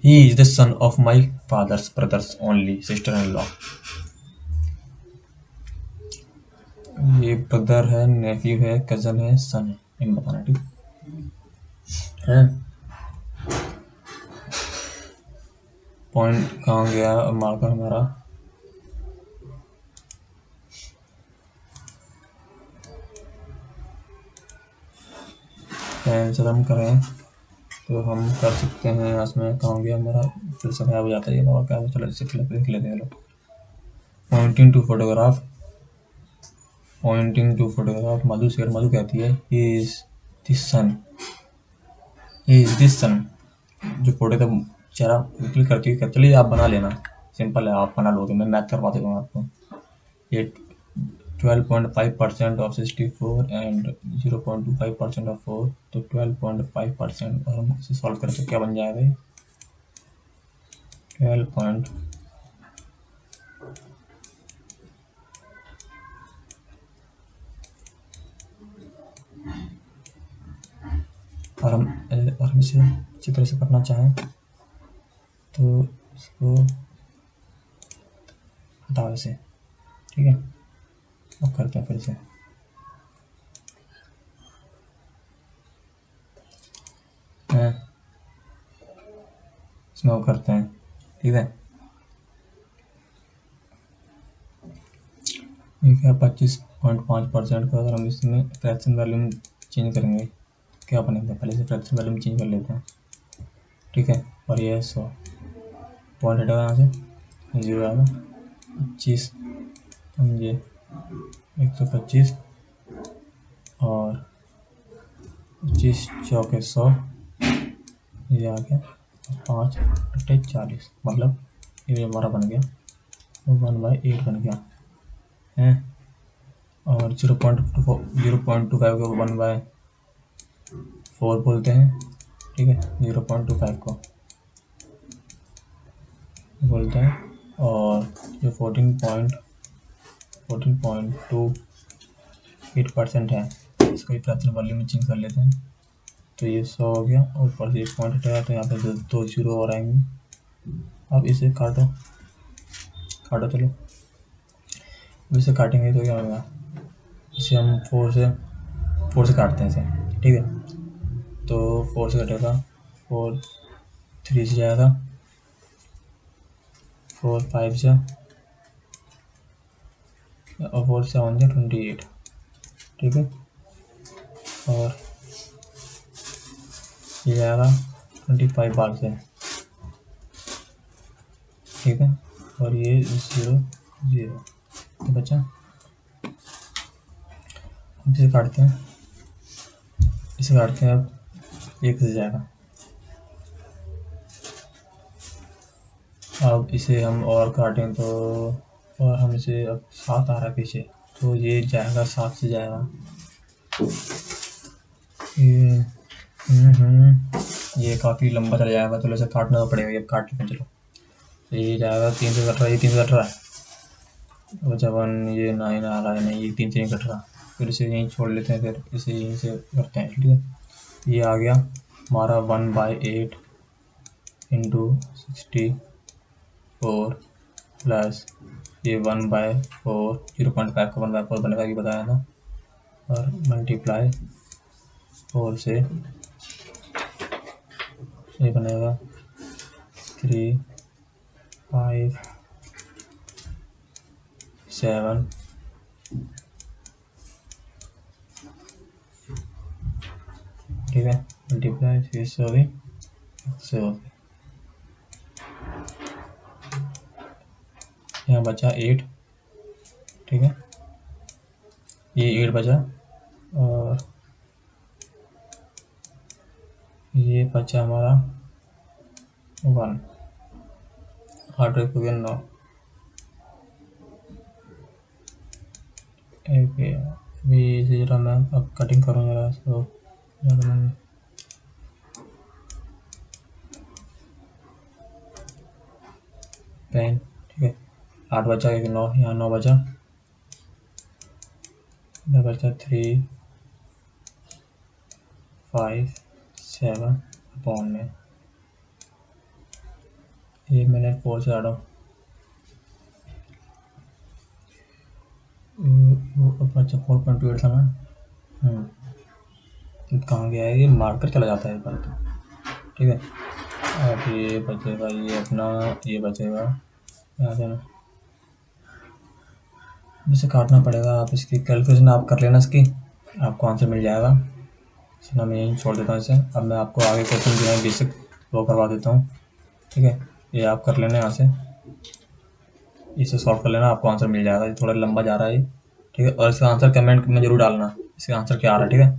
he is the son of my father's brothers only sister in law. ये ब्रदर है, नेफ्यू है, कजन है, सन है, इन बताना। ठीक है, पॉइंट कहाँ गया मार्कर हमारा? आंसर हम करें तो हम कर सकते हैं। इसमें कहाँ गया हमारा, फिर से खराब हो जाता है ये बाबा, क्या चलो इससे लिख लेते हैं। Pointing to photograph, pointing to photograph, Madhu शेर, मधु कहती है he is this son, he is this son. जो फोटो का चेहरा क्लिक करती है, चलिए आप बना लेना, सिंपल है, आप बना लोगे, मैं मैथ करवा देता हूँ आपको। ये 12.5% ऑफ 64 एंड 0.25% ऑफ 4, तो 12.5%, और हम इसे सॉल्व करें तो क्या बन जाएगा? 12 पॉइंट, और हम इसे अच्छी तरह से करना चाहें तो इसको हटाओ इसे। ठीक है, अब करते हैं फिर से। इसमें वो करते हैं। ठीक है, ठीक है, 25.5% का अगर हम इसमें फ्रैक्शन वैल्यू में चेंज करेंगे क्या बनेगा? पहले से फ्रैक्शन वैल्यू में चेंज कर लेते हैं। ठीक है, और ये 100 पॉइंट हटेगा यहाँ से, 0 आएगा, 25 समझे, 125 और 25 चौके 100, ये आ गया 5 अट्ठे 40, मतलब ये हमारा बन गया 1/8 बन गया है। और 0.25 को 1/4 बोलते हैं। ठीक है, 0.25 को बोलते हैं, और जो 14.28% है, इसको एक फ्रैक्शन वैल्यू में चेंज कर लेते हैं। तो ये 100 हो गया, और ऊपर से 1 पॉइंट हटाया तो यहाँ पे 2 जीरो और आएंगे। अब इसे काटो चलो, अब इसे काटेंगे तो क्या होगा? इसे हम 4 से काटते हैं इसे। ठीक है, तो 4 से कटेगा, 4 3 से जाएगा, 4 5 से, और 4 7 से 28, ठीक है, और ये जाएगा 25 बार से, ठीक है, और ये 0 0 तो बचा। अब इसे काटते हैं, इसे काटते हैं, अब 1 से जाएगा। अब इसे हम और काटें तो, और हम इसे अब 7 आ रहा है पीछे, तो ये जाएगा 7 से जाएगा ये। ये काफ़ी लंबा चला जाएगा, तो इसे काटना तो पड़ेगा, ये काट लेते हैं। चलो, तो ये जाएगा 3 से कट रहा है, ये 3 से कट रहा है, बचा 1, ये 9 आ रहा है, नहीं ये 3 से नहीं कट रहा, फिर इसे यहीं छोड़ लेते हैं, फिर इसे यहीं से करते हैं, ठीक है। ये आ गया हमारा 1/8 इंटू 64 प्लस ये 1/4, 0.5 का 1/4 बनेगा, ये बताया था, और मल्टीप्लाई 4 से ये बनेगा 3 5 7 ठीक है, मल्टीप्लाई 3 से हो गई, से हो गई। यहाँ बचा 8, ठीक है, ये 8 बचा, और ये बचा हमारा 1, 8 हो गया 9। अभी इसे जरा मैं अब कटिंग करूँ जरा, तो मैं पेन, ठीक है, 8 बचा, 1 9, यहाँ 9 बचा, इधर बचा 3 5 7 अपॉन में, ये मैंने 4 से हटाऊँ, बचा 4.8 था ना, कहाँ गया है, ये मार्कर चला जाता है एक बार तो, ठीक है। अब ये बचेगा, ये अपना ये बचेगा, यहाँ से ना इसे काटना पड़ेगा, आप इसकी कैलकुलेशन आप कर लेना, इसकी आपको आंसर मिल जाएगा। इसलिए मैं यहीं छोड़ देता हूँ इसे। अब मैं आपको आगे क्वेश्चन जो है बेसिक वो करवा देता हूँ, ठीक है, ये आप कर लेना यहाँ से, इसे सॉल्व कर लेना, आपको आंसर मिल जाएगा। ये थोड़ा लंबा जा रहा है, ठीक है, और इसका आंसर कमेंट में जरूर डालना, इसका आंसर क्या आ रहा है, ठीक है,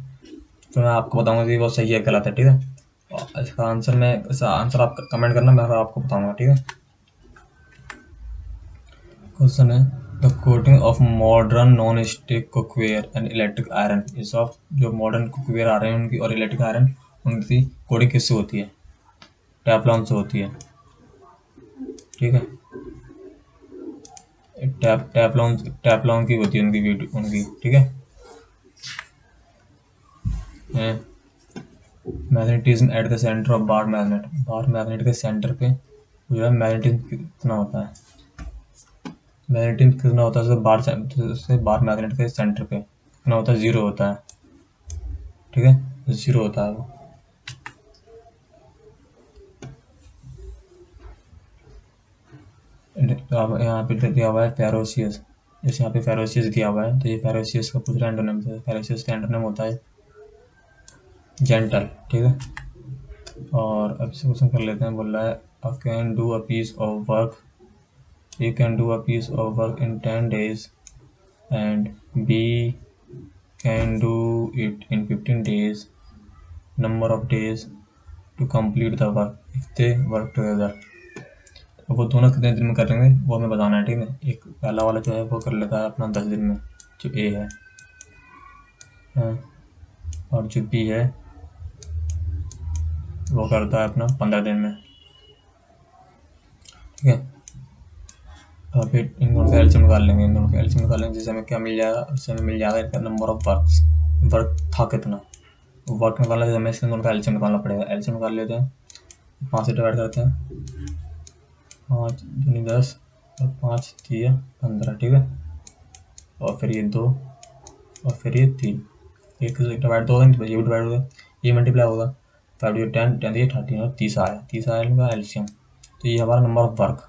तो मैं आपको बताऊँगा कि वो सही है गलत है, ठीक है, और इसका आंसर आप कमेंट करना, मैं आपको बताऊँगा, ठीक है। क्वेश्चन है the coating of modern non stick cookware and electric iron इस ऑफ, जो मॉडर्न कुकवेयर आ रहे हैं उनकी और इलेक्ट्रिक आयरन उनकी कोटिंग किससे होती है, टेफ्लॉन से होती है, ठीक है, टेफ्लॉन की होती है उनकी, ठीक है। Magnetism at the centre of bar magnet के सेंटर पे जो है मैग्नेटिज्म कितना होता है, उससे बार मैग्नेट के सेंटर पे कितना होता है, 0 होता है, ठीक है, 0 होता है वो। तो अब यहाँ पे दिया हुआ है फेरोसियस, जैसे यहाँ पे फेरोसियस दिया हुआ है, तो ये फेरोसियस का पूछ रहा है एंटोनिम, फेरोसियस का एंटोनिम होता है जेंटल, ठीक है। और अब से क्वेश्चन कर लेते हैं, बोल रहा है I can do a piece of work, you can do a piece of work in 10 days and B can do it in 15 days, number of days to complete the work if they work together। वो दोनों कितने दिन में करेंगे वो हमें बताना है, ठीक है। एक पहला वाला जो है वो कर लेता है अपना 10 दिन में, जो ए है, और जो बी है वो करता है अपना 15 दिन में, ठीक है। और फिर इन दोनों का एलसीएम निकाल लेंगे, जिससे हमें क्या मिल जाएगा, उससे हमें मिल जाएगा इनका नंबर ऑफ वर्क था कितना, वर्क निकालना है, हमें इसके दोनों का एलसीएम निकालना पड़ेगा। एलसीएम निकाल लेते हैं, 5 से डिवाइड करते हैं, 5 दूनी 10 और 5 3 15, ठीक है, और फिर ये 2 और फिर ये 3, एक डिवाइड 2 होगा, ये भी डिवाइड होगा, ये मल्टीप्लाई होगा, 5 ये 10 10 ये 13 और 30 आया इनका एलसीएम। तो ये हमारा नंबर ऑफ वर्क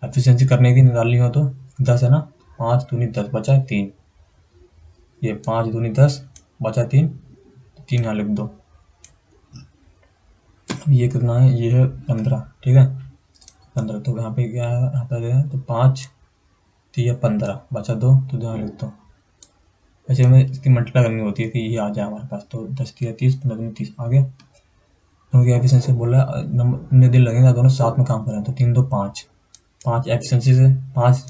एफिशिएंसी करने की निकालनी हो तो 10 है ना, 5 दूनी 10 बचा 3, ये 5 दूनी 10 बचा 3, 3 यहाँ लिख दो। ये कितना है, ये है 15, ठीक है 15। तो यहाँ पे क्या आता है, तो 5 3 15 बचा 2, तो यहाँ लिख दो। वैसे हमें इसकी मल्टीप्लाई करनी होती है कि ये आ जाए हमारे पास, तो 10 3 30, 15 दूनी 30 आ गया। क्योंकि एफिशिएंसी बोल रहा है नंबर दिन लगेगा, दोनों साथ में काम करें, तो 3 2 5 5 एफिशिएंसी से 5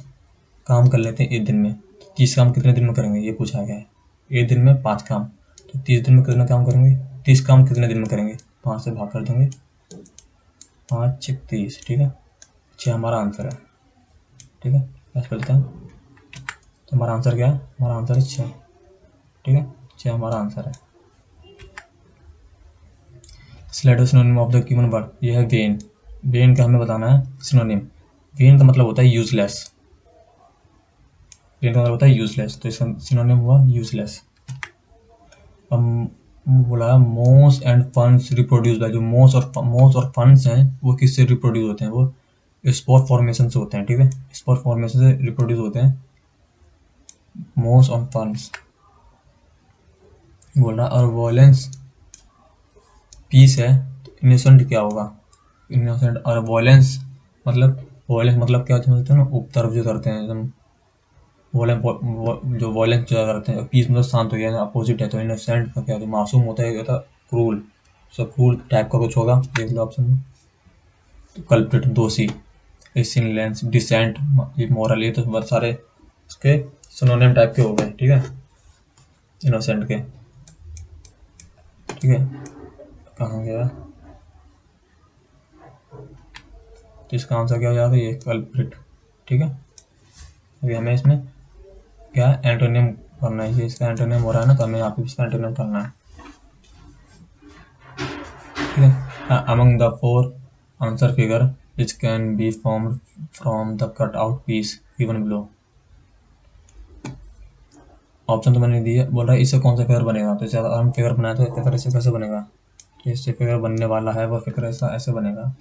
काम कर लेते हैं एक दिन में। तो 30 काम कितने दिन में करेंगे ये पूछा गया है। एक दिन में 5 काम, तो 30 दिन में कितना काम करेंगे, 30 काम कितने दिन में करेंगे, 5 से भाग कर देंगे, 5 6 30, ठीक है 6 हमारा आंसर है, ठीक है ऐसे करते हैं। तो हमारा आंसर क्या है, हमारा आंसर है 6, ठीक है 6 हमारा आंसर है। Select synonym of the given word, ये है वेन। वेन का हमें बताना है सिनोनिम। वेन का मतलब होता है यूजलेस, वेन का मतलब होता है यूजलेस, तो इसका सिनोनिम हुआ यूजलेस। बोला मोस एंड फंड्स रिप्रोड्यूस बाय, जो मोस और फंड्स हैं वो किससे रिप्रोड्यूस होते हैं, वो स्पोर फॉर्मेशन से होते हैं, ठीक है स्पोर फॉर्मेशन से रिप्रोड्यूस होते हैं मोस और फंड्स। बोल रहा और वॉयलेंस पीस है, तो इनोसेंट क्या होगा, इनोसेंट। और वॉयलेंस मतलब क्या समझते हैं ना, उपद्रव जो करते हैं एकदम, जो वॉयलेंस जो करते हैं। पीस मतलब शांत हो गया, अपोजिट है। तो इनोसेंट का क्या है, तो मासूम होता है, क्या क्रूल, सो क्रूल टाइप का कुछ होगा, देख लो ऑप्शन में। तो कल्प्रिट दोषी, सिनलेंस डिसेंट, ये मॉरल, ये तो बहुत सारे इसके सिनोनिम टाइप के हो गए, ठीक है इनोसेंट के, ठीक है। कहाँ गया, तो इसका आंसर क्या हो जाएगा, ये कल्प्रिट, ठीक है। अभी हमें इसमें क्या एंटोनियम करना है, इसका एंटोनियम हो रहा है ना, तो हमें यहाँ पे इसका एंटोनियम करना है, ठीक है। Among the 4 answer figure which can be formed from the cut out piece given below. Option तो मैंने दिया, बोल रहा है इससे कौन सा फिगर बनेगा, तो इसे अगर हम फिगर बनाए तो फिगर इससे कैसे बनेगा, तो इससे फिगर बनने वाला है वो फिगर ऐसा ऐसे बनेगा,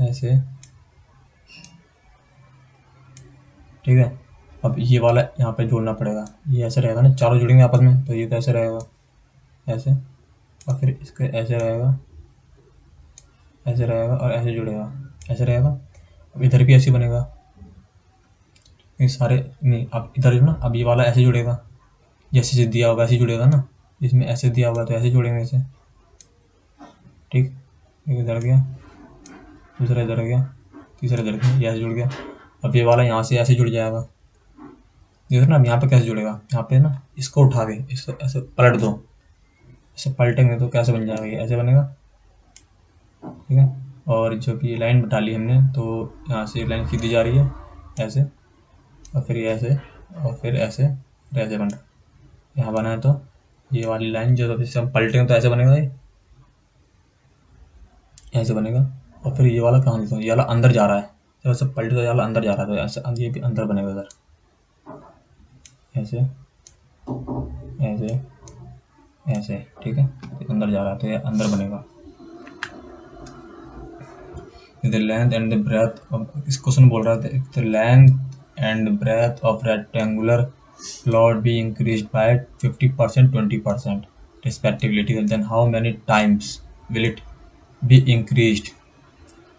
ऐसे, ठीक है। अब ये वाला यहाँ पे जोड़ना पड़ेगा, ये ऐसे रहेगा ना, चारों जुड़ेंगे आपस में, तो ये कैसे रहेगा ऐसे, और फिर इसके ऐसे रहेगा, ऐसे रहेगा और ऐसे जुड़ेगा, ऐसे रहेगा। अब इधर भी ऐसे बनेगा, ये सारे नहीं, अब इधर ना, अब ये वाला ऐसे जुड़ेगा, जैसे दिया हुआ वैसे जुड़ेगा ना, इसमें ऐसे दिया हुआ तो ऐसे जुड़ेंगे इसे, ठीक। एक इधर गया, दूसरा इधर गया, तीसरा इधर गया, ये ऐसे जुड़ गया। अब ये वाला यहाँ से ऐसे जुड़ जाएगा, देखो ना अब यहाँ पे कैसे जुड़ेगा, यहाँ पे ना इसको उठा के इसको ऐसे पलट दो, ऐसे पलटेंगे तो कैसे बन जाएगा, ये ऐसे बनेगा, ठीक है। और जो कि लाइन डाली हमने, तो यहाँ से लाइन सीधी जा रही है ऐसे, और फिर ये ऐसे, और फिर ऐसे, फिर ऐसे बन रहा है, यहाँ बना है। तो ये वाली लाइन जो जैसे हम पलटेंगे तो ऐसे बनेगा, ये ऐसे बनेगा। और फिर ये वाला कहाँ लिखा, ये वाला अंदर जा रहा है, जब ऐसे पलटे तो ये वाला अंदर जा रहा है, तो ऐसे ये भी अंदर बनेगा इधर, ऐसे ऐसे ऐसे, ठीक है अंदर जा रहा है तो ये अंदर बनेगा। The length and the breadth, इस क्वेश्चन बोल रहा था the length and breadth of rectangular plot be increase by 50% 20% respectively, ठीक है। Then how many times will it be increased,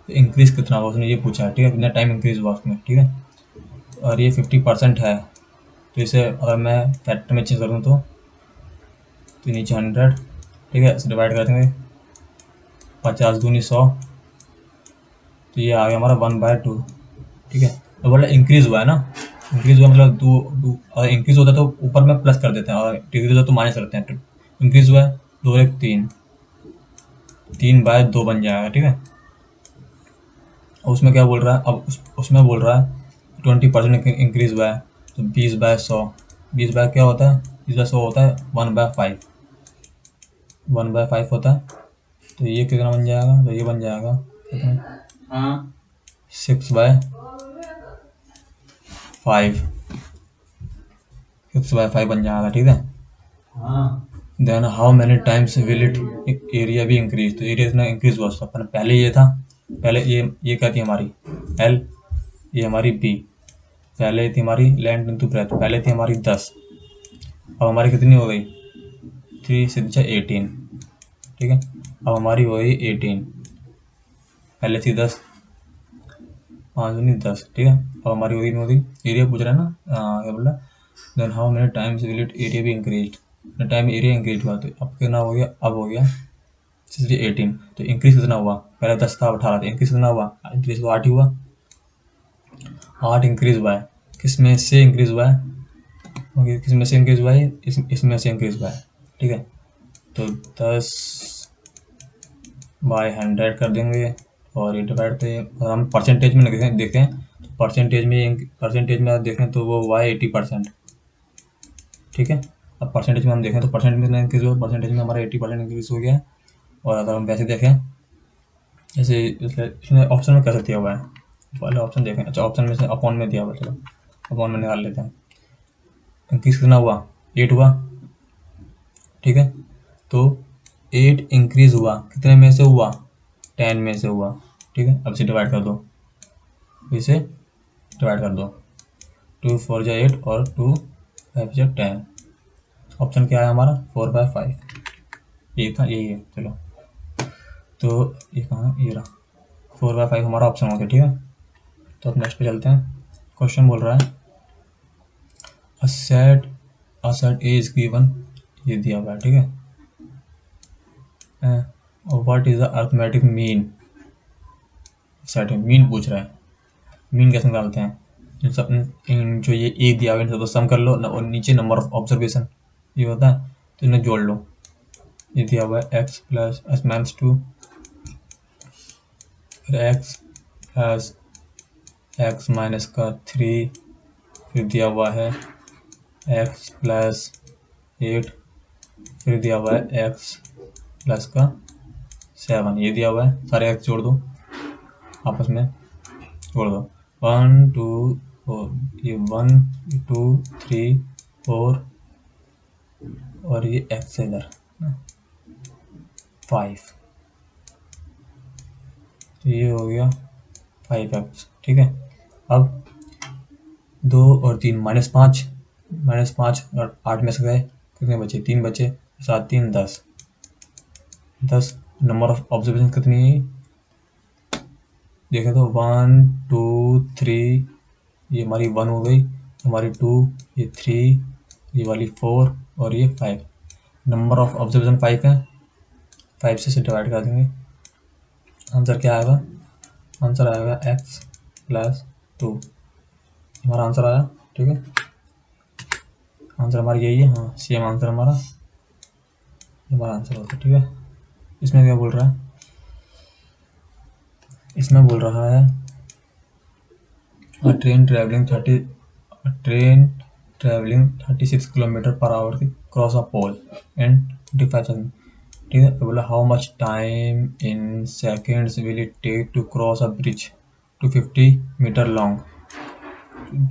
increase कितना हुआ उसने ये पूछा है, ठीक है कितना टाइम इंक्रीज हुआ उसमें, ठीक है। और ये 50% है, तो इसे अगर मैं फैक्टर में चेंज करूँ तो नीचे 100, ठीक है इसे डिवाइड कर देंगे, 50 दूनी 100, तो ये आ गया हमारा 1/2, ठीक है। तो बोला इंक्रीज हुआ है ना, इंक्रीज हुआ मतलब अगर इंक्रीज होता है तो ऊपर में प्लस कर देते हैं, और डिक्रीज होता है तो माइनस करते हैं। इंक्रीज हुआ है 2 1 3, 3/2 बन जाएगा, ठीक है। और उसमें क्या बोल रहा है, अब उसमें बोल रहा है 20% इंक्रीज हुआ है, तो 20/100, 20 क्या होता है, 20/100 होता है 1/5, 1/5 होता है। तो ये कितना बन जाएगा, तो ये बन जाएगा कितना, 6/5, 6/5 बन जाएगा, ठीक है। Then how many times will it area be increase, तो एरिया इतना इंक्रीज हुआ उसका, पहले ये था पहले ये क्या थी हमारी L, ये हमारी B, पहले थी हमारी लेंथ इंटू ब्रेथ, पहले थी हमारी 10, अब हमारी कितनी हो गई 3 से 18, ठीक है। अब हमारी हो गई 18, पहले थी 10, 5 नहीं 10, ठीक है। अब हमारी हो गई एरिया पूछ रहा है ना, क्या बोल रहा है, then how many times will it area be increase, time area increase हुआ तो अब कितना हो गया, अब हो गया 18, तो इंक्रीज कितना हुआ, पहले 10 था 18 था, इंक्रीज कितना हुआ, इंक्रीज हुआ 8 ही हुआ, 8 इंक्रीज हुआ है, किस में से इंक्रीज हुआ है, किस में से इंक्रीज हुआ है, इसमें से इंक्रीज हुआ है, ठीक है। तो 10 बाय 100 कर देंगे और ये डिवाइड, तो हम परसेंटेज में देखें तो परसेंटेज में आप देखें तो वो हुआ है 80%, ठीक है। अब परसेंटेज में हम देखें तो परसेंट में इंक्रीज हुआ, परसेंटेज में हमारा 80% इंक्रीज हो गया है। और अगर हम वैसे देखें जैसे इसमें ऑप्शन में कैसे दिया हुआ है, पहले ऑप्शन देखें, अच्छा ऑप्शन में से अपॉन में दिया हुआ है, चलो अपॉन में निकाल लेते हैं, इंक्रीज कितना हुआ 8 हुआ, ठीक है। तो 8 इंक्रीज हुआ कितने में से हुआ, 10 में से हुआ, ठीक है। अब इसे डिवाइड कर दो, इसे डिवाइड कर दो, 2 4 जा 8 और 2 5 जा 10, ऑप्शन क्या है हमारा 4/5, ये था, यही है, चलो। तो ये कहाँ है, ये रहा 4/5 हमारा ऑप्शन हो गया, ठीक है। तो अब नेक्स्ट पे चलते हैं। क्वेश्चन बोल रहा है a set A is given, ये दिया हुआ है, ठीक है। What is the arithmetic mean, set है, मीन पूछ रहा है, मीन कैसे निकालते हैं, जो ये ए दिया हुआ है इनसे तो सम कर लो और नीचे नंबर ऑफ ऑब्जर्वेशन ये होता है तो इन्हें जोड़ लो, ये दिया हुआ है x प्लस एस माइनस 2, फिर x प्लस एक्स माइनस का 3, फिर दिया हुआ है x प्लस 8, फिर दिया हुआ है x प्लस का 7, ये दिया हुआ है, सारे x जोड़ दो, आपस में जोड़ दो, 1 2 4, ये 1 2 3 4 और ये x है इधर 5, तो ये हो गया 5x, ठीक है। अब 2 और 3 -5 और 8 में से गए कितने बचे, 3 बचे, 7 3 10, नंबर ऑफ ऑब्जर्वेशन कितनी है देखें तो 1 2 3, ये हमारी 1 हो गई, हमारी 2, ये 3, ये वाली 4 और ये 5, नंबर ऑफ ऑब्जर्वेशन 5 है, 5 से डिवाइड कर देंगे, आंसर क्या आएगा, आंसर आएगा x प्लस 2, हमारा आंसर आया, ठीक है। आंसर हमारा यही है, हाँ सेम आंसर हमारा आंसर होता है, ठीक है। इसमें क्या बोल रहा है, इसमें बोल रहा है train travelling 36 kilometre per hour cross a pole and 25 second, ठीक है। तो बोला how much time in seconds will it take to cross a bridge 250 metre long,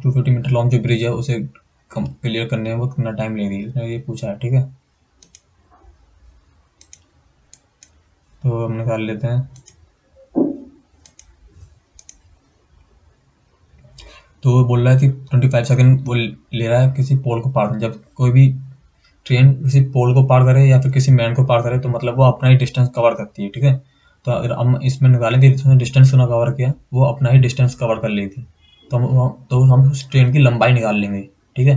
250 metre long जो ब्रिज है उसे क्लियर करने में वो कितना टाइम लगेगी, इसने ये पूछा है, ठीक है। तो हम निकाल लेते हैं, तो वो बोल रहा है कि 25 सेकंड वो ले रहा है किसी पोल को पार, जब कोई भी ट्रेन किसी पोल को पार करे या फिर किसी मैन को पार करे तो मतलब वो अपना ही डिस्टेंस कवर करती है, ठीक है। तो अगर हम इसमें निकालेंगे इसमें डिस्टेंस कितना कवर किया, वो अपना ही डिस्टेंस कवर कर लेगी, तो हम उस ट्रेन की लंबाई निकाल लेंगे, ठीक है।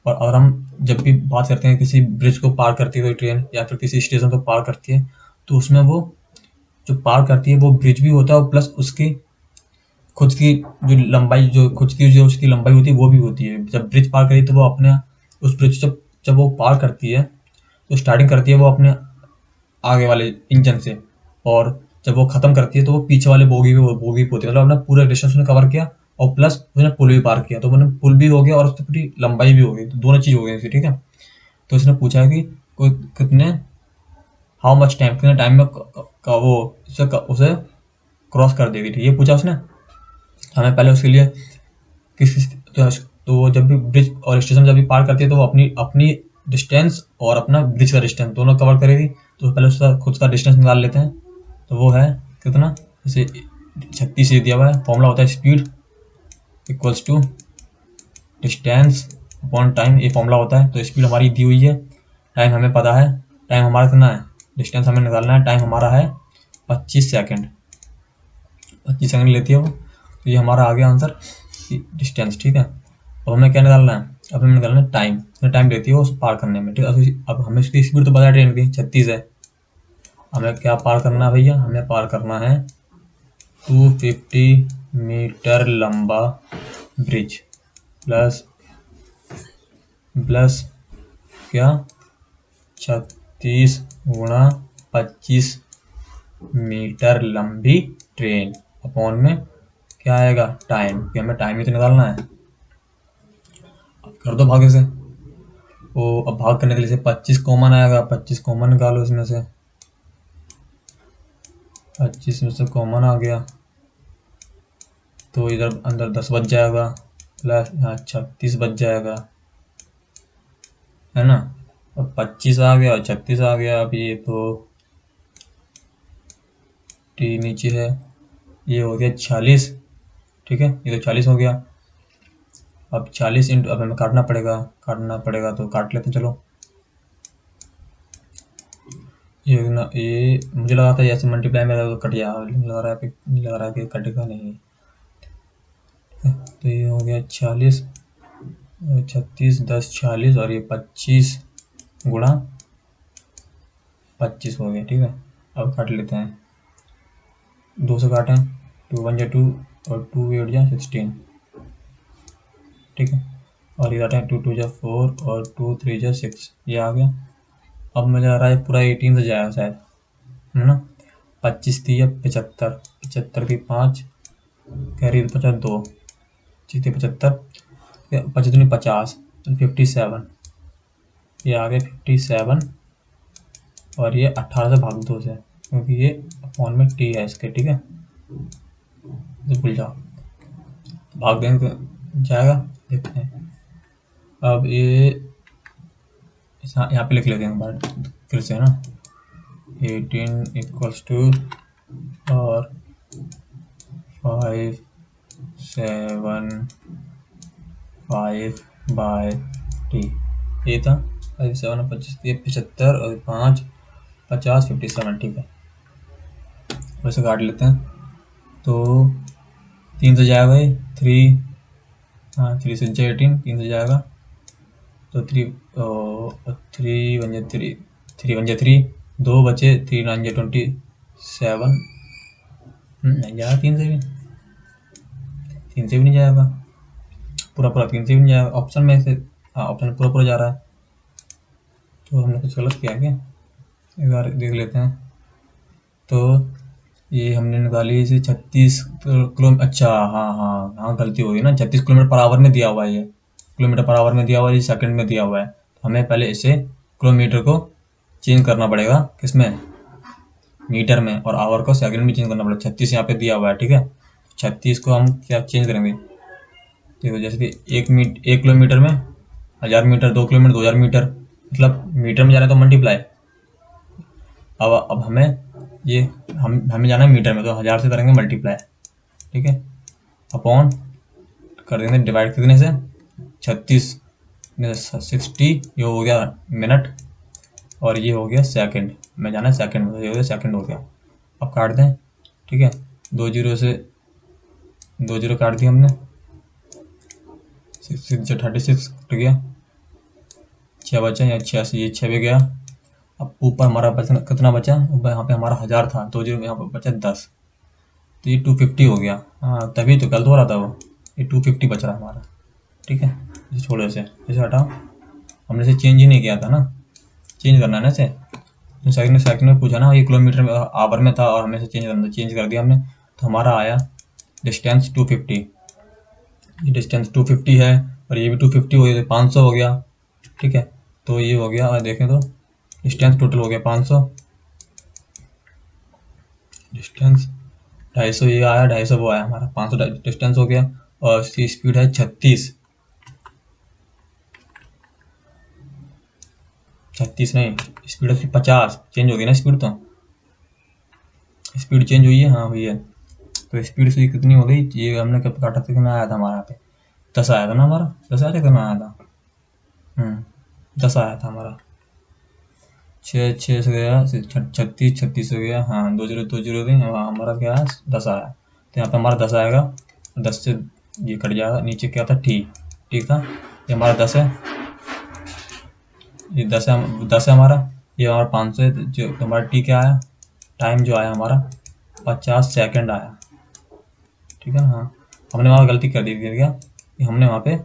और अगर हम जब भी बात करते हैं किसी ब्रिज को पार करती है कोई ट्रेन या फिर किसी स्टेशन को पार करती है तो उसमें वो जो पार करती है वो ब्रिज भी होता है और प्लस उसकी खुद की जो लंबाई, जो खुद की जो उसकी लंबाई होती है वो भी होती है। जब ब्रिज पार करी तो वो अपने उस ब्रिज जब वो पार करती है तो स्टार्टिंग करती है वो अपने आगे वाले इंजन से, और जब वो खत्म करती है तो वो पीछे वाले बोगी पे होती है, मतलब अपना पूरा डिस्टेंस उसने कवर किया और प्लस उसने पुल भी पार किया, तो मैंने पुल भी हो गया और उसकी पूरी लंबाई भी हो गई, तो दोनों चीज़ हो गई, ठीक है। तो इसने पूछा है कि कोई कितने हाउ मच टाइम, कितने टाइम में वो उसे क्रॉस कर देगी, ठीक है, ये पूछा उसने। हमें पहले उसके लिए तो वो जब भी ब्रिज और स्टेशन जब भी पार करती है तो वो अपनी अपनी डिस्टेंस और अपना ब्रिज का डिस्टेंस दोनों कवर करेगी, तो पहले उसका खुद का डिस्टेंस निकाल लेते हैं, तो वो है कितना जैसे 36 ये दिया हुआ है, फॉर्मूला होता है speed equals to distance upon time, ये फॉर्मूला होता है। तो स्पीड हमारी दी हुई है, टाइम हमें पता है, टाइम हमारा कितना है, डिस्टेंस हमें निकालना है, टाइम हमारा है 25 सेकंड, 25 सेकंड लेती है वो। तो ये हमारा आ गया आंसर डिस्टेंस, ठीक है। अब हमें क्या निकालना है, अब हमें निकालना है टाइम, टाइम लेती है वो पार करने में, ठीक है। अब हमें इसकी स्पीड तो पता है ट्रेन की 36 है, हमें क्या पार करना है भैया, हमें पार करना है 250 मीटर लंबा ब्रिज प्लस प्लस क्या 36 गुणा 25 मीटर लंबी ट्रेन अपॉन में क्या आएगा टाइम, कि हमें टाइम ही तो निकालना है। अब कर दो भागे से, वो अब भाग करने के लिए 25 कॉमन आएगा, 25 कॉमन निकालो इसमें से, 25 में से कॉमन आ गया तो इधर अंदर 10 बच जाएगा, प्लस यहाँ 36 बच जाएगा, है ना। अब 25 आ गया और 36 आ गया, अब ये तो टी नीचे है, ये हो गया 46, ठीक है, ये तो 40 हो गया। अब 40 इंटू, अब हमें काटना पड़ेगा तो काट लेते हैं, चलो। ये ना, ये मुझे लगा था जैसे मल्टीप्लाई में तो कट गया, लग रहा है कि कटेगा नहीं। तो ये हो गया 40, 36 10 40 और ये 25 गुणा 25 हो गया, ठीक है। अब काट लेते हैं, 2 से काटें, 2 1 जा 2 और 2 8 जा 16, ठीक है। और ये काटें 2 2 जा 4 और 2 3 जा 6, ये आ गया। अब मुझे लग रहा है पूरा 18 से जाएगा शायद, है ना। 25 थी या 75, 75 की 5 कैरी 52, ठीक है, 75 25 नहीं 50, 57, ये आ गया 57 और ये 18 से भाग 2 से, क्योंकि ये अपॉन में टी है इसके, ठीक है, तो भूल जाओ, भाग देंगे तो जाएगा, देखते हैं। अब ये यहाँ पे लिख लेते हैं बार फिर से, ना 18 इक्वल्स टू और 5 7 5 बाय टी, ये था 5 7 25 75 और 5 50 57, ठीक है। वैसे काट लेते हैं, तो 3 से जाएगा भाई 3, हाँ 3 से 18, 3 से जाएगा तो 3 3 1 जा 3, 3 1 जा 3, 2 बचे, 3 9 जा 27, नहीं जाएगा 3 से भी, 3 से भी नहीं जाएगा, पूरा 3 से भी नहीं जाएगा, ऑप्शन में से, हाँ ऑप्शन पूरा जा रहा है, तो हमने कुछ गलत किया क्या, एक बार देख लेते हैं। तो ये हमने निकाली इसे 36 किलो, अच्छा हाँ हाँ हाँ गलती हो गई ना, 36 किलोमीटर पर आवर में दिया हुआ है, ये किलोमीटर पर आवर में दिया हुआ है, ये सेकंड में दिया हुआ है, तो हमें पहले इसे किलोमीटर को चेंज करना पड़ेगा, किसमें, मीटर में, और आवर को सेकंड में चेंज करना पड़ेगा। 36 यहाँ पे दिया हुआ है, ठीक है, 36 को हम क्या चेंज करेंगे, देखो जैसे कि 1 किलोमीटर में 1000 मीटर, 2 किलोमीटर 2000 मीटर, मतलब मीटर में जाना है तो मल्टीप्लाई। अब हमें ये हमें जाना है मीटर में, तो 1000 से करेंगे मल्टीप्लाई, ठीक है, अपॉन कर देंगे डिवाइड कर देने से 36 60, ये हो गया मिनट और ये हो गया सेकंड, में जाना है सेकंड में, ये हो गया सेकंड हो गया। अब काट दें, ठीक है, 2 जीरो से 2 जीरो काट दिया हमने, 6 6 36 कट गया, 6 बचा या 86, ये 6 भी गया। अब ऊपर हमारा बचा कितना बचा, ऊपर यहाँ पे हमारा 1000 था, 2 जीरो यहाँ पर बचा 10, तो ये 250 हो गया, हाँ तभी तो गलत हो रहा था वो, ये 250 बच रहा है हमारा, ठीक है। इसे छोड़ो, इसे हटाओ, हमने इसे चेंज ही नहीं किया था ना, चेंज करना है ना इसे, तो सेकंड में पूछा ना, ये किलोमीटर में आवर में था और हमें इसे चेंज करना था, चेंज कर दिया हमने, तो हमारा आया डिस्टेंस 250, ये डिस्टेंस 250 है और ये भी 250 हो गया, तो 500 हो गया, ठीक है। तो ये हो गया, और देखें तो डिस्टेंस टोटल हो गया 500, डिस्टेंस 250 ये आया, 250 वो आया, हमारा 500 डिस्टेंस हो गया, और इसकी स्पीड है 36, 36 नहीं, स्पीड है 50, चेंज हो गई ना स्पीड, तो स्पीड चेंज हुई है, हाँ हुई है, तो स्पीड से कितनी हो गई, ये हमने कब काटा था, कितना आया था हमारा यहाँ पे 10 आया था ना, हमारा 10 आया था, कितना आया था 10 आया था हमारा। 6 से गया 36, 36 से गया, हाँ 2 जीरो 2 जीरो गई, हाँ हमारा क्या है 10 आया। तो यहाँ पे हमारा 10 आएगा, 10 से ये कट जाएगा, नीचे क्या था टी, ठीक था, ये हमारा 10 है, ये 10 है, 10 है हमारा, ये हमारा 500 है, जो हमारा टी क्या आया, टाइम जो आया हमारा 50 सेकंड आया, ठीक है ना। हाँ हमने वहाँ गलती कर दी थी क्या, कि हमने वहाँ पे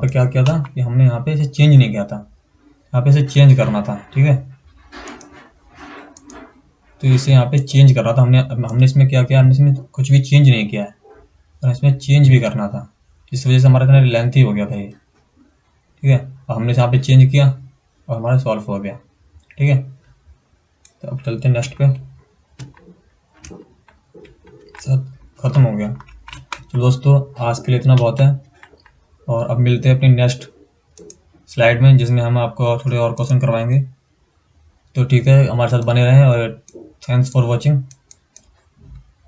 क्या किया था कि हमने यहाँ पे इसे चेंज नहीं किया था, यहाँ पे इसे चेंज करना था, ठीक है। तो इसे यहाँ पे चेंज कर रहा था हमने इसमें क्या किया, हमने इसमें कुछ भी चेंज नहीं किया है, और इसमें चेंज भी करना था, इस वजह से हमारा इतना लेंथी हो गया था ये, ठीक है। और हमने यहाँ पे चेंज किया और हमारा सॉल्व हो गया, ठीक है। तो अब चलते हैं नेक्स्ट पे, सब खत्म हो गया। तो दोस्तों आज के लिए इतना बहुत है, और अब मिलते हैं अपनी नेक्स्ट स्लाइड में, जिसमें हम आपको थोड़े और क्वेश्चन करवाएंगे। तो ठीक है, हमारे साथ बने रहें, और थैंक्स फॉर वॉचिंग।